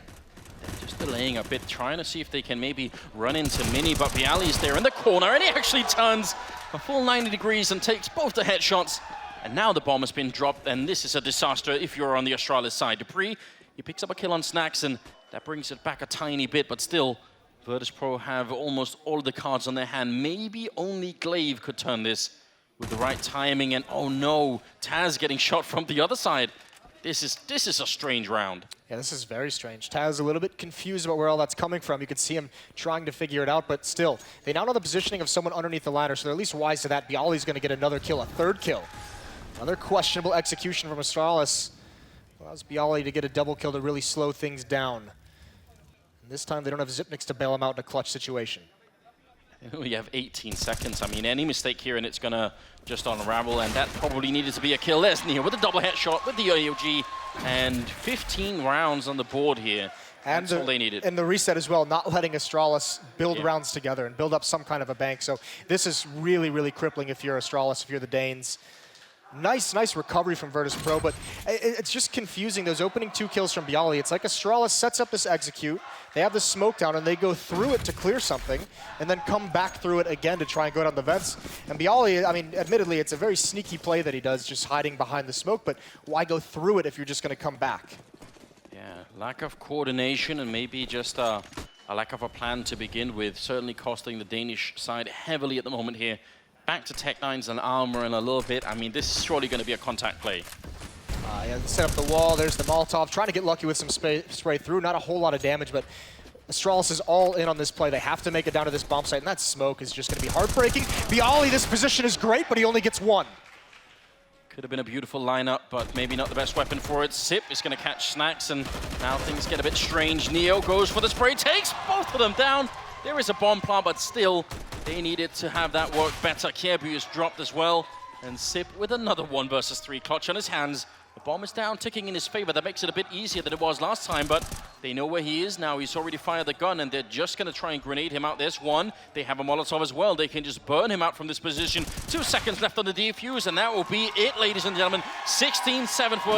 Just delaying a bit, trying to see if they can maybe run into Mini, but Bialy's there in the corner, and he actually turns a full 90 degrees and takes both the headshots. And now the bomb has been dropped, and this is a disaster if you're on the Astralis side. Dupree, he picks up a kill on Snax, and that brings it back a tiny bit, but still, Virtus.pro have almost all of the cards on their hand. Maybe only Glaive could turn this with the right timing, and oh no, Taz getting shot from the other side. This is a strange round. Yeah, this is very strange. Taz a little bit confused about where all that's coming from. You could see him trying to figure it out, but still, they now know the positioning of someone underneath the ladder, so they're at least wise to that. Bialy's going to get another kill, a third kill. Another questionable execution from Astralis. Allows Bialy to get a double kill to really slow things down. And this time, they don't have Zipnix to bail him out in a clutch situation. You have 18 seconds. I mean, any mistake here and it's going to just unravel, and that probably needed to be a kill. There's Neo with a double headshot with the AOG, and 15 rounds on the board here. And that's all they needed. And the reset as well, not letting Astralis build rounds together and build up some kind of a bank. So this is really, really crippling if you're Astralis, if you're the Danes. Nice recovery from Virtus.pro, but it's just confusing. Those opening 2 kills from Bialy, it's like Astralis sets up this execute, they have the smoke down, and they go through it to clear something, and then come back through it again to try and go down the vents. And Bialy, I mean, admittedly, it's a very sneaky play that he does, just hiding behind the smoke, but why go through it if you're just going to come back? Yeah, lack of coordination and maybe just a lack of a plan to begin with, certainly costing the Danish side heavily at the moment here. Back to Tech9s and Armor in a little bit. I mean, this is surely going to be a contact play. Yeah, set up the wall. There's the Molotov. Trying to get lucky with some spray through. Not a whole lot of damage, but Astralis is all in on this play. They have to make it down to this bomb site, and that smoke is just going to be heartbreaking. Bialy, this position is great, but he only gets 1. Could have been a beautiful lineup, but maybe not the best weapon for it. Sip is going to catch Snacks, and now things get a bit strange. Neo goes for the spray, takes both of them down. There is a bomb plant, but still, they needed to have that work better. Kierbu is dropped as well, and Sip with another 1 versus 3 clutch on his hands. The bomb is down, ticking in his favor. That makes it a bit easier than it was last time, but they know where he is now. He's already fired the gun, and they're just going to try and grenade him out. There's 1. They have a Molotov as well. They can just burn him out from this position. 2 seconds left on the defuse, and that will be it, ladies and gentlemen. 16-7 for